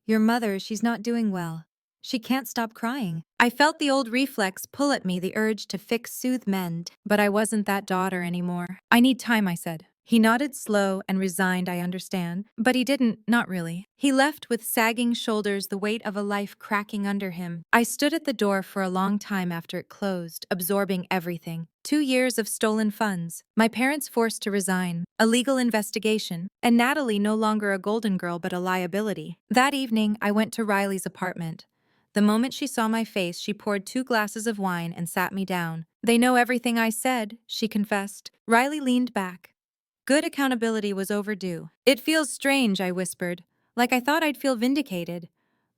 Your mother, she's not doing well. She can't stop crying. I felt the old reflex pull at me, the urge to fix, soothe, mend. But I wasn't that daughter anymore. I need time, I said. He nodded, slow and resigned, I understand. But he didn't, not really. He left with sagging shoulders, the weight of a life cracking under him. I stood at the door for a long time after it closed, absorbing everything. 2 years of stolen funds, my parents forced to resign, a legal investigation, and Natalie no longer a golden girl but a liability. That evening, I went to Riley's apartment. The moment she saw my face, she poured 2 glasses of wine and sat me down. They know everything I said, she confessed. Riley leaned back. Good accountability was overdue. It feels strange, I whispered, like I thought I'd feel vindicated.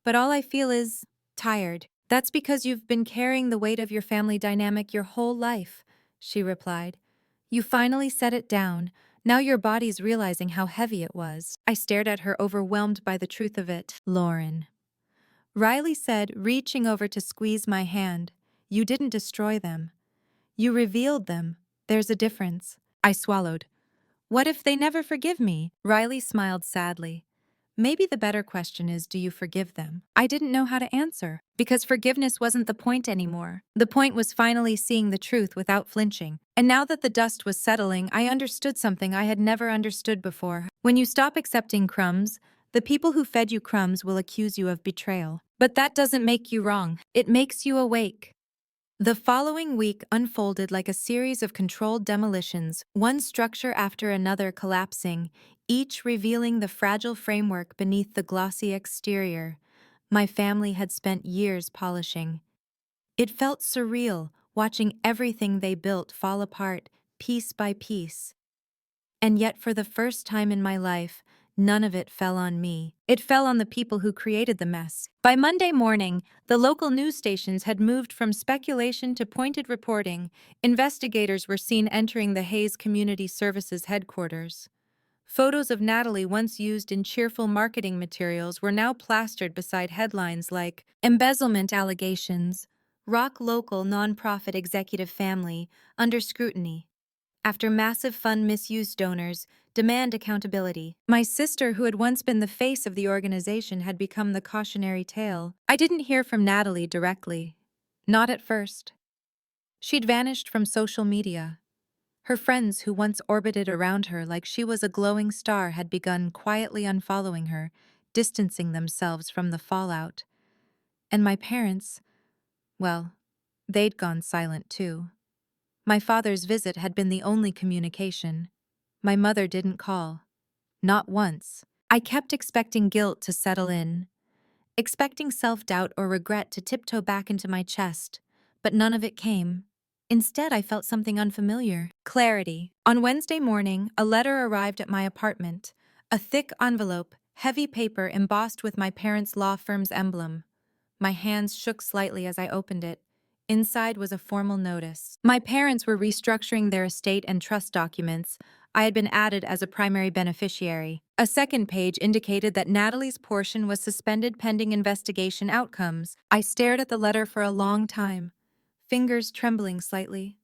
But all I feel is tired. That's because you've been carrying the weight of your family dynamic your whole life, she replied. You finally set it down. Now your body's realizing how heavy it was. I stared at her, overwhelmed by the truth of it. Lauren. Riley said, reaching over to squeeze my hand, you didn't destroy them. You revealed them. There's a difference. I swallowed. What if they never forgive me? Riley smiled sadly. Maybe the better question is, do you forgive them? I didn't know how to answer, because forgiveness wasn't the point anymore. The point was finally seeing the truth without flinching. And now that the dust was settling, I understood something I had never understood before. When you stop accepting crumbs, the people who fed you crumbs will accuse you of betrayal. But that doesn't make you wrong. It makes you awake. The following week unfolded like a series of controlled demolitions, one structure after another collapsing, each revealing the fragile framework beneath the glossy exterior. My family had spent years polishing. It felt surreal, watching everything they built fall apart, piece by piece. And yet, for the first time in my life, none of it fell on me. It fell on the people who created the mess. By Monday morning, the local news stations had moved from speculation to pointed reporting. Investigators were seen entering the Hayes Community Services headquarters. Photos of Natalie, once used in cheerful marketing materials, were now plastered beside headlines like embezzlement allegations, rock local nonprofit executive family under scrutiny. After massive fund misuse, donors demand accountability. My sister, who had once been the face of the organization, had become the cautionary tale. I didn't hear from Natalie directly. Not at first. She'd vanished from social media. Her friends, who once orbited around her like she was a glowing star, had begun quietly unfollowing her, distancing themselves from the fallout. And my parents, well, they'd gone silent too. My father's visit had been the only communication. My mother didn't call. Not once. I kept expecting guilt to settle in, expecting self-doubt or regret to tiptoe back into my chest, but none of it came. Instead, I felt something unfamiliar. Clarity. On Wednesday morning, a letter arrived at my apartment. A thick envelope, heavy paper embossed with my parents' law firm's emblem. My hands shook slightly as I opened it. Inside was a formal notice. My parents were restructuring their estate and trust documents. I had been added as a primary beneficiary. A second page indicated that Natalie's portion was suspended pending investigation outcomes. I stared at the letter for a long time, fingers trembling slightly.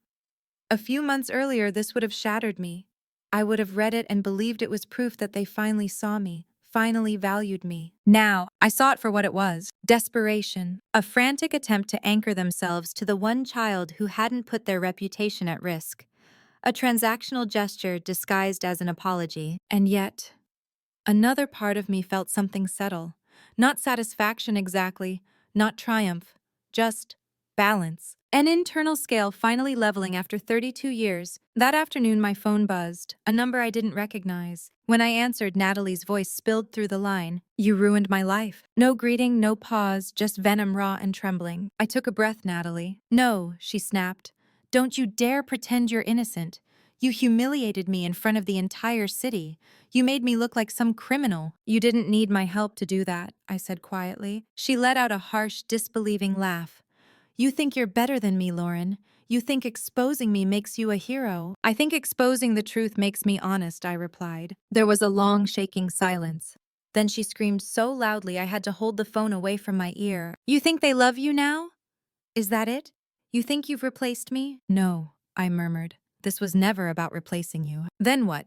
A few months earlier, this would have shattered me. I would have read it and believed it was proof that they finally saw me, finally valued me. Now, I saw it for what it was: desperation, a frantic attempt to anchor themselves to the one child who hadn't put their reputation at risk. A transactional gesture disguised as an apology. And yet, another part of me felt something settle. Not satisfaction exactly, not triumph, just balance. An internal scale finally leveling after 32 years. That afternoon, my phone buzzed, a number I didn't recognize. When I answered, Natalie's voice spilled through the line. "You ruined my life." No greeting, no pause, just venom raw and trembling. I took a breath, Natalie. "No," she snapped. "Don't you dare pretend you're innocent. You humiliated me in front of the entire city. You made me look like some criminal." "You didn't need my help to do that," I said quietly. She let out a harsh, disbelieving laugh. "You think you're better than me, Lauren. You think exposing me makes you a hero." "I think exposing the truth makes me honest," I replied. There was a long, shaking silence. Then she screamed so loudly I had to hold the phone away from my ear. "You think they love you now? Is that it? You think you've replaced me?" "No," I murmured. "This was never about replacing you." "Then what?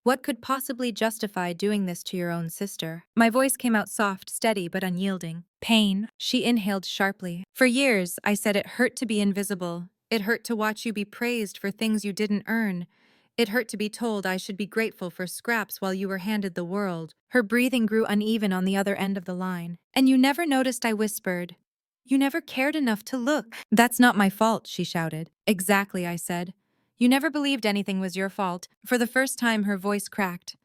What could possibly justify doing this to your own sister?" My voice came out soft, steady, but unyielding. "Pain." She inhaled sharply. "For years, I said it hurt to be invisible. It hurt to watch you be praised for things you didn't earn. It hurt to be told I should be grateful for scraps while you were handed the world." Her breathing grew uneven on the other end of the line. "And you never noticed," I whispered. "You never cared enough to look." "That's not my fault," she shouted. "Exactly," I said. "You never believed anything was your fault." For the first time, her voice cracked.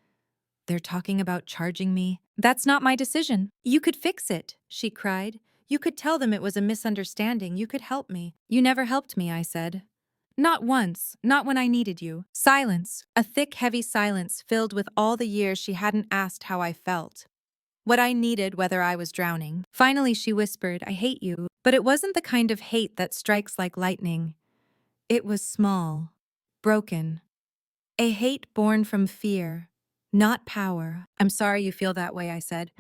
"They're talking about charging me." "That's not my decision." "You could fix it," she cried. "You could tell them it was a misunderstanding. You could help me." "You never helped me," I said. "Not once, not when I needed you." Silence, a thick, heavy silence filled with all the years she hadn't asked how I felt, what I needed, whether I was drowning. Finally, she whispered, "I hate you." But it wasn't the kind of hate that strikes like lightning. It was small, broken. A hate born from fear, not power. "I'm sorry you feel that way," I said.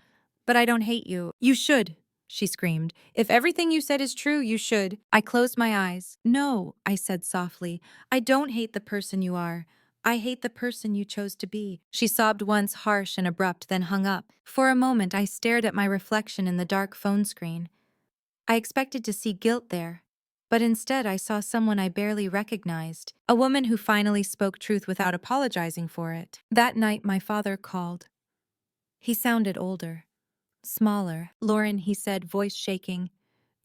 "But I don't hate you." "You should," she screamed. "If everything you said is true, you should." I closed my eyes. "No," I said softly. "I don't hate the person you are. I hate the person you chose to be." She sobbed once, harsh and abrupt, then hung up. For a moment, I stared at my reflection in the dark phone screen. I expected to see guilt there, but instead I saw someone I barely recognized, a woman who finally spoke truth without apologizing for it. That night, my father called. He sounded older, smaller. "Lauren," he said, voice shaking,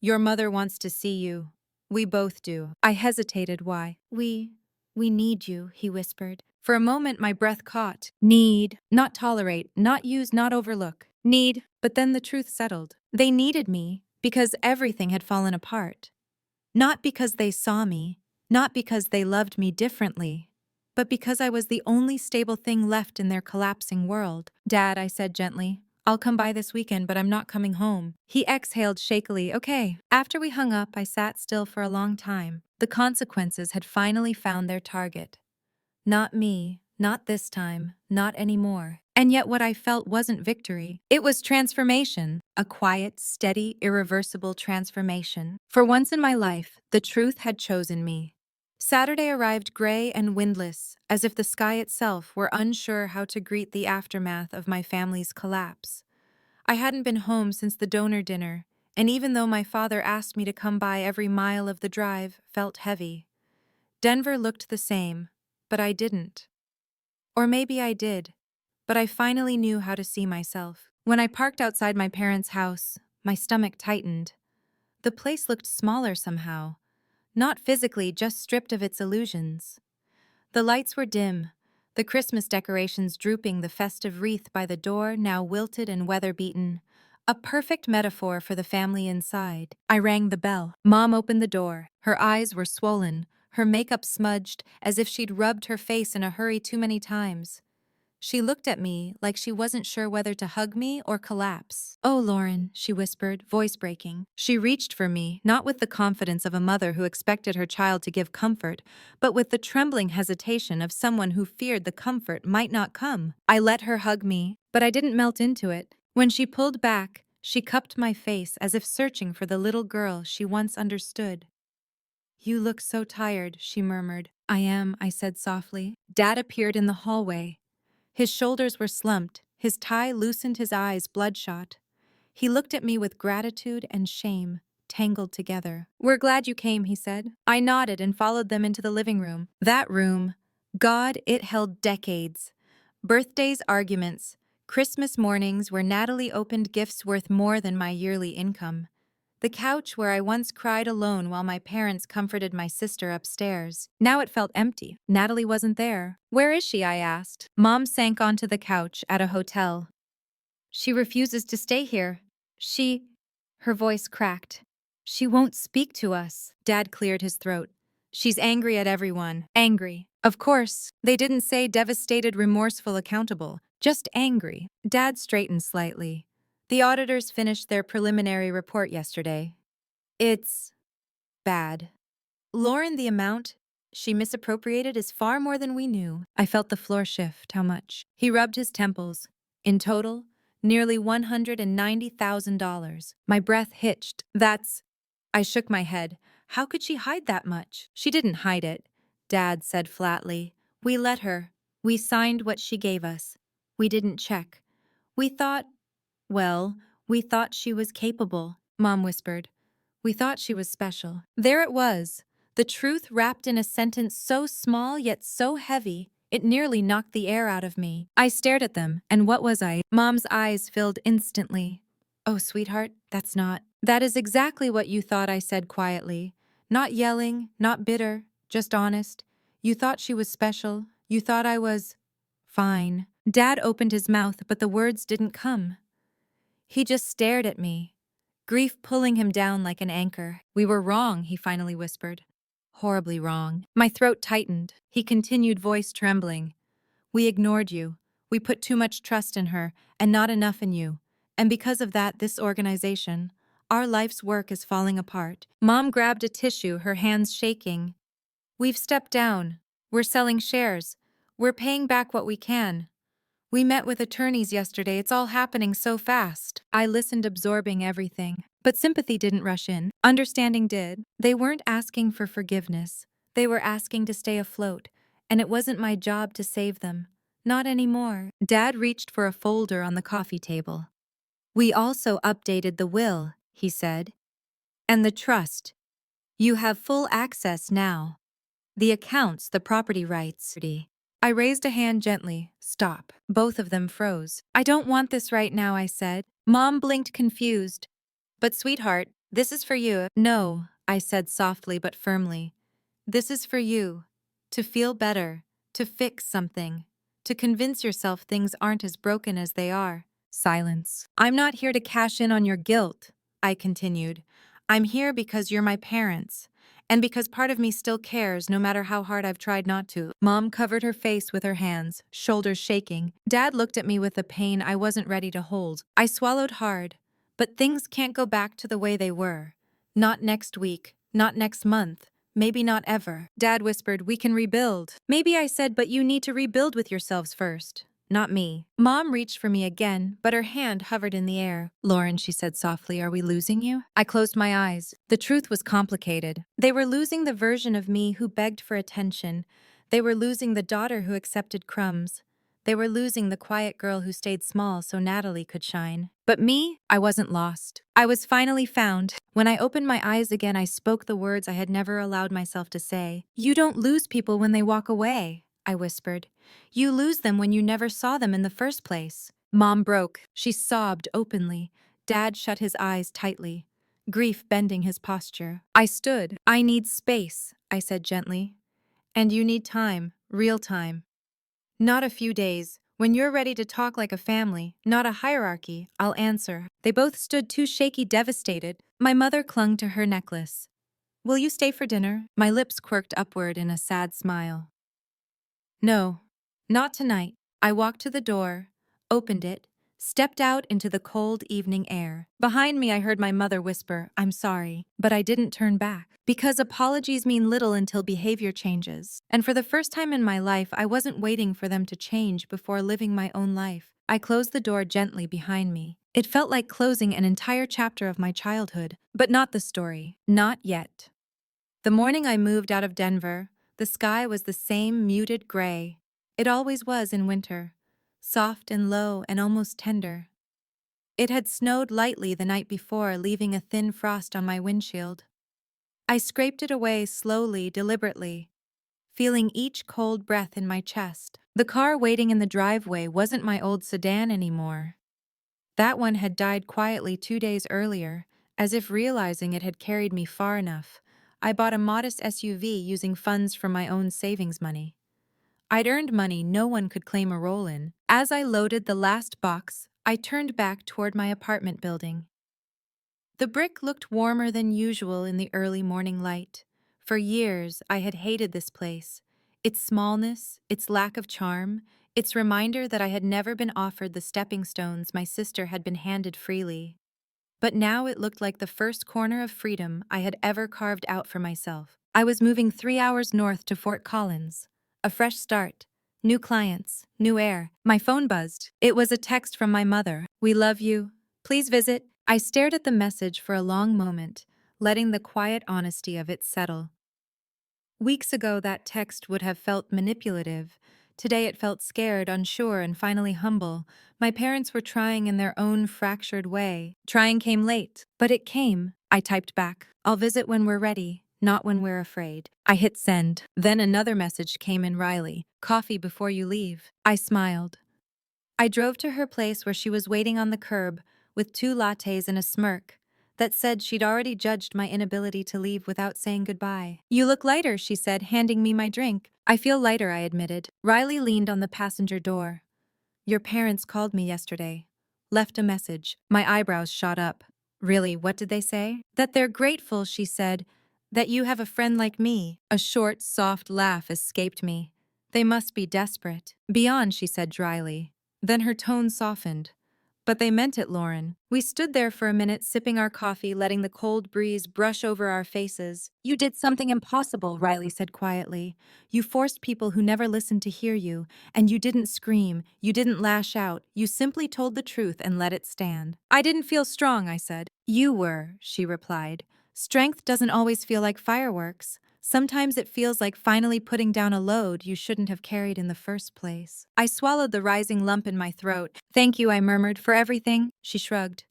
"your mother wants to see you. We both do." I hesitated. "Why?" We need you," he whispered. For a moment, my breath caught. Need, not tolerate, not use, not overlook. Need, but then the truth settled. They needed me because everything had fallen apart. Not because they saw me, not because they loved me differently, but because I was the only stable thing left in their collapsing world. "Dad," I said gently, "I'll come by this weekend, but I'm not coming home." He exhaled shakily. "Okay." After we hung up, I sat still for a long time. The consequences had finally found their target. Not me, not this time, not anymore. And yet what I felt wasn't victory. It was transformation. A quiet, steady, irreversible transformation. For once in my life, the truth had chosen me. Saturday arrived gray and windless, as if the sky itself were unsure how to greet the aftermath of my family's collapse. I hadn't been home since the donor dinner, and even though my father asked me to come by, every mile of the drive felt heavy. Denver looked the same, but I didn't. Or maybe I did, but I finally knew how to see myself. When I parked outside my parents' house, my stomach tightened. The place looked smaller somehow. Not physically, just stripped of its illusions. The lights were dim, the Christmas decorations drooping, the festive wreath by the door now wilted and weather-beaten. A perfect metaphor for the family inside. I rang the bell. Mom opened the door. Her eyes were swollen, her makeup smudged, as if she'd rubbed her face in a hurry too many times. She looked at me like she wasn't sure whether to hug me or collapse. "Oh, Lauren," she whispered, voice breaking. She reached for me, not with the confidence of a mother who expected her child to give comfort, but with the trembling hesitation of someone who feared the comfort might not come. I let her hug me, but I didn't melt into it. When she pulled back, she cupped my face as if searching for the little girl she once understood. "You look so tired," she murmured. "I am," I said softly. Dad appeared in the hallway. His shoulders were slumped, his tie loosened, his eyes bloodshot. He looked at me with gratitude and shame, tangled together. "We're glad you came," he said. I nodded and followed them into the living room. That room, God, it held decades. Birthdays, arguments, Christmas mornings where Natalie opened gifts worth more than my yearly income. The couch where I once cried alone while my parents comforted my sister upstairs. Now it felt empty. Natalie wasn't there. "Where is she?" I asked. Mom sank onto the couch at a hotel. "She refuses to stay here. She—" Her voice cracked. "She won't speak to us." Dad cleared his throat. "She's angry at everyone. Angry. Of course, they didn't say devastated, remorseful, accountable. Just angry." Dad straightened slightly. "The auditors finished their preliminary report yesterday. It's bad. Lauren, the amount she misappropriated is far more than we knew." I felt the floor shift. How much? He rubbed his temples. "In total, nearly $190,000. My breath hitched. "That's—" I shook my head. "How could she hide that much?" "She didn't hide it," Dad said flatly. "We let her. We signed what she gave us. We didn't check. We thought, well, we thought she was capable," Mom whispered. "We thought she was special." There it was, the truth wrapped in a sentence so small yet so heavy, it nearly knocked the air out of me. I stared at them, and what was I? Mom's eyes filled instantly. "Oh, sweetheart, that's not—" "That is exactly what you thought," I said quietly. Not yelling, not bitter, just honest. "You thought she was special. You thought I was— fine." Dad opened his mouth, but the words didn't come. He just stared at me, grief pulling him down like an anchor. "We were wrong," he finally whispered. "Horribly wrong." My throat tightened. He continued, voice trembling. "We ignored you. We put too much trust in her, and not enough in you. And because of that, this organization, our life's work is falling apart." Mom grabbed a tissue, her hands shaking. "We've stepped down. We're selling shares. We're paying back what we can. We met with attorneys yesterday. It's all happening so fast." I listened, absorbing everything. But sympathy didn't rush in. Understanding did. They weren't asking for forgiveness. They were asking to stay afloat, and it wasn't my job to save them. Not anymore. Dad reached for a folder on the coffee table. "We also updated the will," he said. "And the trust. You have full access now. The accounts, the property rights." I raised a hand gently. "Stop." Both of them froze. "I don't want this right now," I said. Mom blinked, confused. "But sweetheart, this is for you." "No," I said softly but firmly. "This is for you. To feel better. To fix something. To convince yourself things aren't as broken as they are." Silence. "I'm not here to cash in on your guilt," I continued. "I'm here because you're my parents. And because part of me still cares, no matter how hard I've tried not to." Mom covered her face with her hands, shoulders shaking. Dad looked at me with a pain I wasn't ready to hold. I swallowed hard. "But things can't go back to the way they were. Not next week, not next month, maybe not ever." Dad whispered, "We can rebuild." "Maybe," I said, "but you need to rebuild with yourselves first. Not me." Mom reached for me again, but her hand hovered in the air. "Lauren," she said softly, "are we losing you?" I closed my eyes. The truth was complicated. They were losing the version of me who begged for attention. They were losing the daughter who accepted crumbs. They were losing the quiet girl who stayed small so Natalie could shine. But me, I wasn't lost. I was finally found. When I opened my eyes again, I spoke the words I had never allowed myself to say. "You don't lose people when they walk away," I whispered. "You lose them when you never saw them in the first place." Mom broke. She sobbed openly. Dad shut his eyes tightly, grief bending his posture. I stood. "I need space," I said gently. "And you need time, real time. Not a few days. When you're ready to talk like a family, not a hierarchy, I'll answer." They both stood too shaky, devastated. My mother clung to her necklace. "Will you stay for dinner?" My lips quirked upward in a sad smile. "No, not tonight." I walked to the door, opened it, stepped out into the cold evening air. Behind me, I heard my mother whisper, "I'm sorry," but I didn't turn back. Because apologies mean little until behavior changes. And for the first time in my life, I wasn't waiting for them to change before living my own life. I closed the door gently behind me. It felt like closing an entire chapter of my childhood, but not the story. Not yet. The morning I moved out of Denver, the sky was the same muted gray. It always was in winter, soft and low and almost tender. It had snowed lightly the night before, leaving a thin frost on my windshield. I scraped it away slowly, deliberately, feeling each cold breath in my chest. The car waiting in the driveway wasn't my old sedan anymore. That one had died quietly 2 days earlier, as if realizing it had carried me far enough. I bought a modest SUV using funds from my own savings money. I'd earned money no one could claim a role in. As I loaded the last box, I turned back toward my apartment building. The brick looked warmer than usual in the early morning light. For years, I had hated this place. Its smallness, its lack of charm, its reminder that I had never been offered the stepping stones my sister had been handed freely. But now it looked like the first corner of freedom I had ever carved out for myself. I was moving 3 hours north to Fort Collins. A fresh start. New clients, new air. My phone buzzed. It was a text from my mother. "We love you. Please visit." I stared at the message for a long moment, letting the quiet honesty of it settle. Weeks ago, that text would have felt manipulative. Today it felt scared, unsure, and finally humble. My parents were trying in their own fractured way. Trying came late, but it came. I typed back, "I'll visit when we're ready, not when we're afraid." I hit send. Then another message came in wryly, "Coffee before you leave." I smiled. I drove to her place where she was waiting on the curb, with 2 lattes and a smirk that said she'd already judged my inability to leave without saying goodbye. "You look lighter," she said, handing me my drink. "I feel lighter," I admitted. Riley leaned on the passenger door. "Your parents called me yesterday. Left a message." My eyebrows shot up. "Really, what did they say?" "That they're grateful," she said. "That you have a friend like me." A short, soft laugh escaped me. "They must be desperate." "Beyond," she said dryly. Then her tone softened. "But they meant it, Lauren." We stood there for a minute, sipping our coffee, letting the cold breeze brush over our faces. "You did something impossible," Riley said quietly. "You forced people who never listened to hear you, and you didn't scream, you didn't lash out, you simply told the truth and let it stand." "I didn't feel strong," I said. "You were," she replied. "Strength doesn't always feel like fireworks. Sometimes it feels like finally putting down a load you shouldn't have carried in the first place." I swallowed the rising lump in my throat. "Thank you," I murmured, "for everything." She shrugged.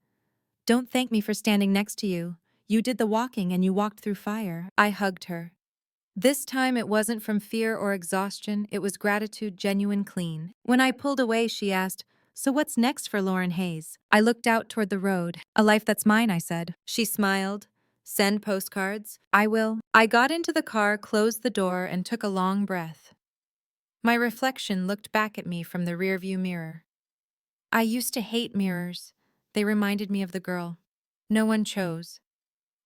"Don't thank me for standing next to you. You did the walking and you walked through fire." I hugged her. This time it wasn't from fear or exhaustion, it was gratitude, genuine, clean. When I pulled away, she asked, "So what's next for Lauren Hayes?" I looked out toward the road. "A life that's mine," I said. She smiled. "Send postcards?" "I will." I got into the car, closed the door, and took a long breath. My reflection looked back at me from the rearview mirror. I used to hate mirrors. They reminded me of the girl no one chose.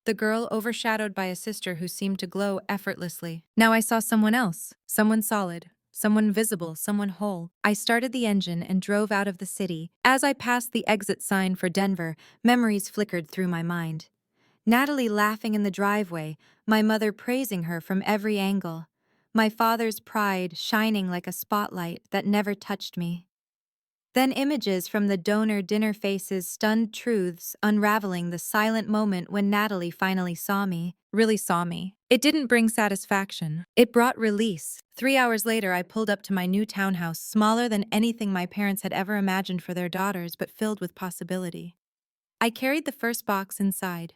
The girl overshadowed by a sister who seemed to glow effortlessly. Now I saw someone else, someone solid, someone visible, someone whole. I started the engine and drove out of the city. As I passed the exit sign for Denver, memories flickered through my mind. Natalie laughing in the driveway, my mother praising her from every angle. My father's pride shining like a spotlight that never touched me. Then images from the donor dinner faces, stunned truths unraveling the silent moment when Natalie finally really saw me. It didn't bring satisfaction. It brought release. 3 hours later, I pulled up to my new townhouse, smaller than anything my parents had ever imagined for their daughters, but filled with possibility. I carried the first box inside,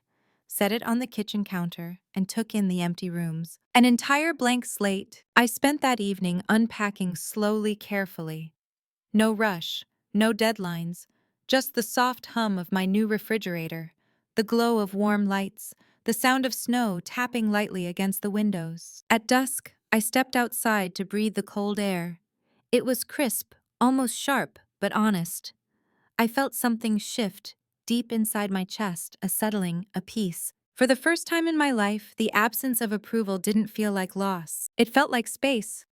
set it on the kitchen counter, and took in the empty rooms. An entire blank slate. I spent that evening unpacking slowly, carefully. No rush. No deadlines, just the soft hum of my new refrigerator, the glow of warm lights, the sound of snow tapping lightly against the windows. At dusk, I stepped outside to breathe the cold air. It was crisp, almost sharp, but honest. I felt something shift deep inside my chest, a settling, a peace. For the first time in my life, the absence of approval didn't feel like loss. It felt like space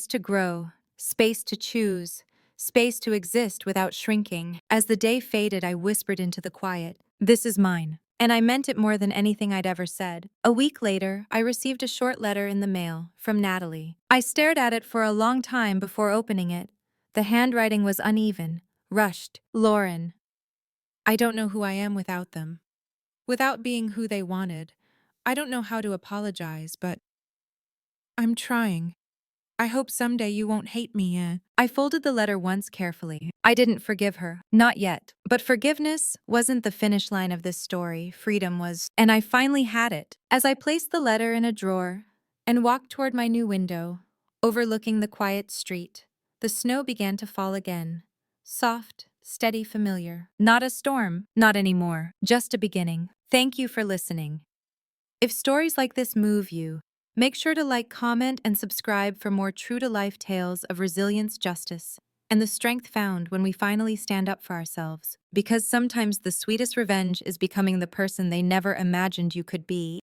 to grow, space to choose, space to exist without shrinking. As the day faded, I whispered into the quiet, "This is mine." And I meant it more than anything I'd ever said. A week later, I received a short letter in the mail from Natalie. I stared at it for a long time before opening it. The handwriting was uneven, rushed. "Lauren, I don't know who I am without them. Without being who they wanted. I don't know how to apologize, but I'm trying. I hope someday you won't hate me, eh?" I folded the letter once carefully. I didn't forgive her. Not yet. But forgiveness wasn't the finish line of this story. Freedom was. And I finally had it. As I placed the letter in a drawer and walked toward my new window, overlooking the quiet street, the snow began to fall again. Soft, steady, familiar. Not a storm. Not anymore. Just a beginning. Thank you for listening. If stories like this move you, make sure to like, comment, and subscribe for more true-to-life tales of resilience, justice, and the strength found when we finally stand up for ourselves. Because sometimes the sweetest revenge is becoming the person they never imagined you could be.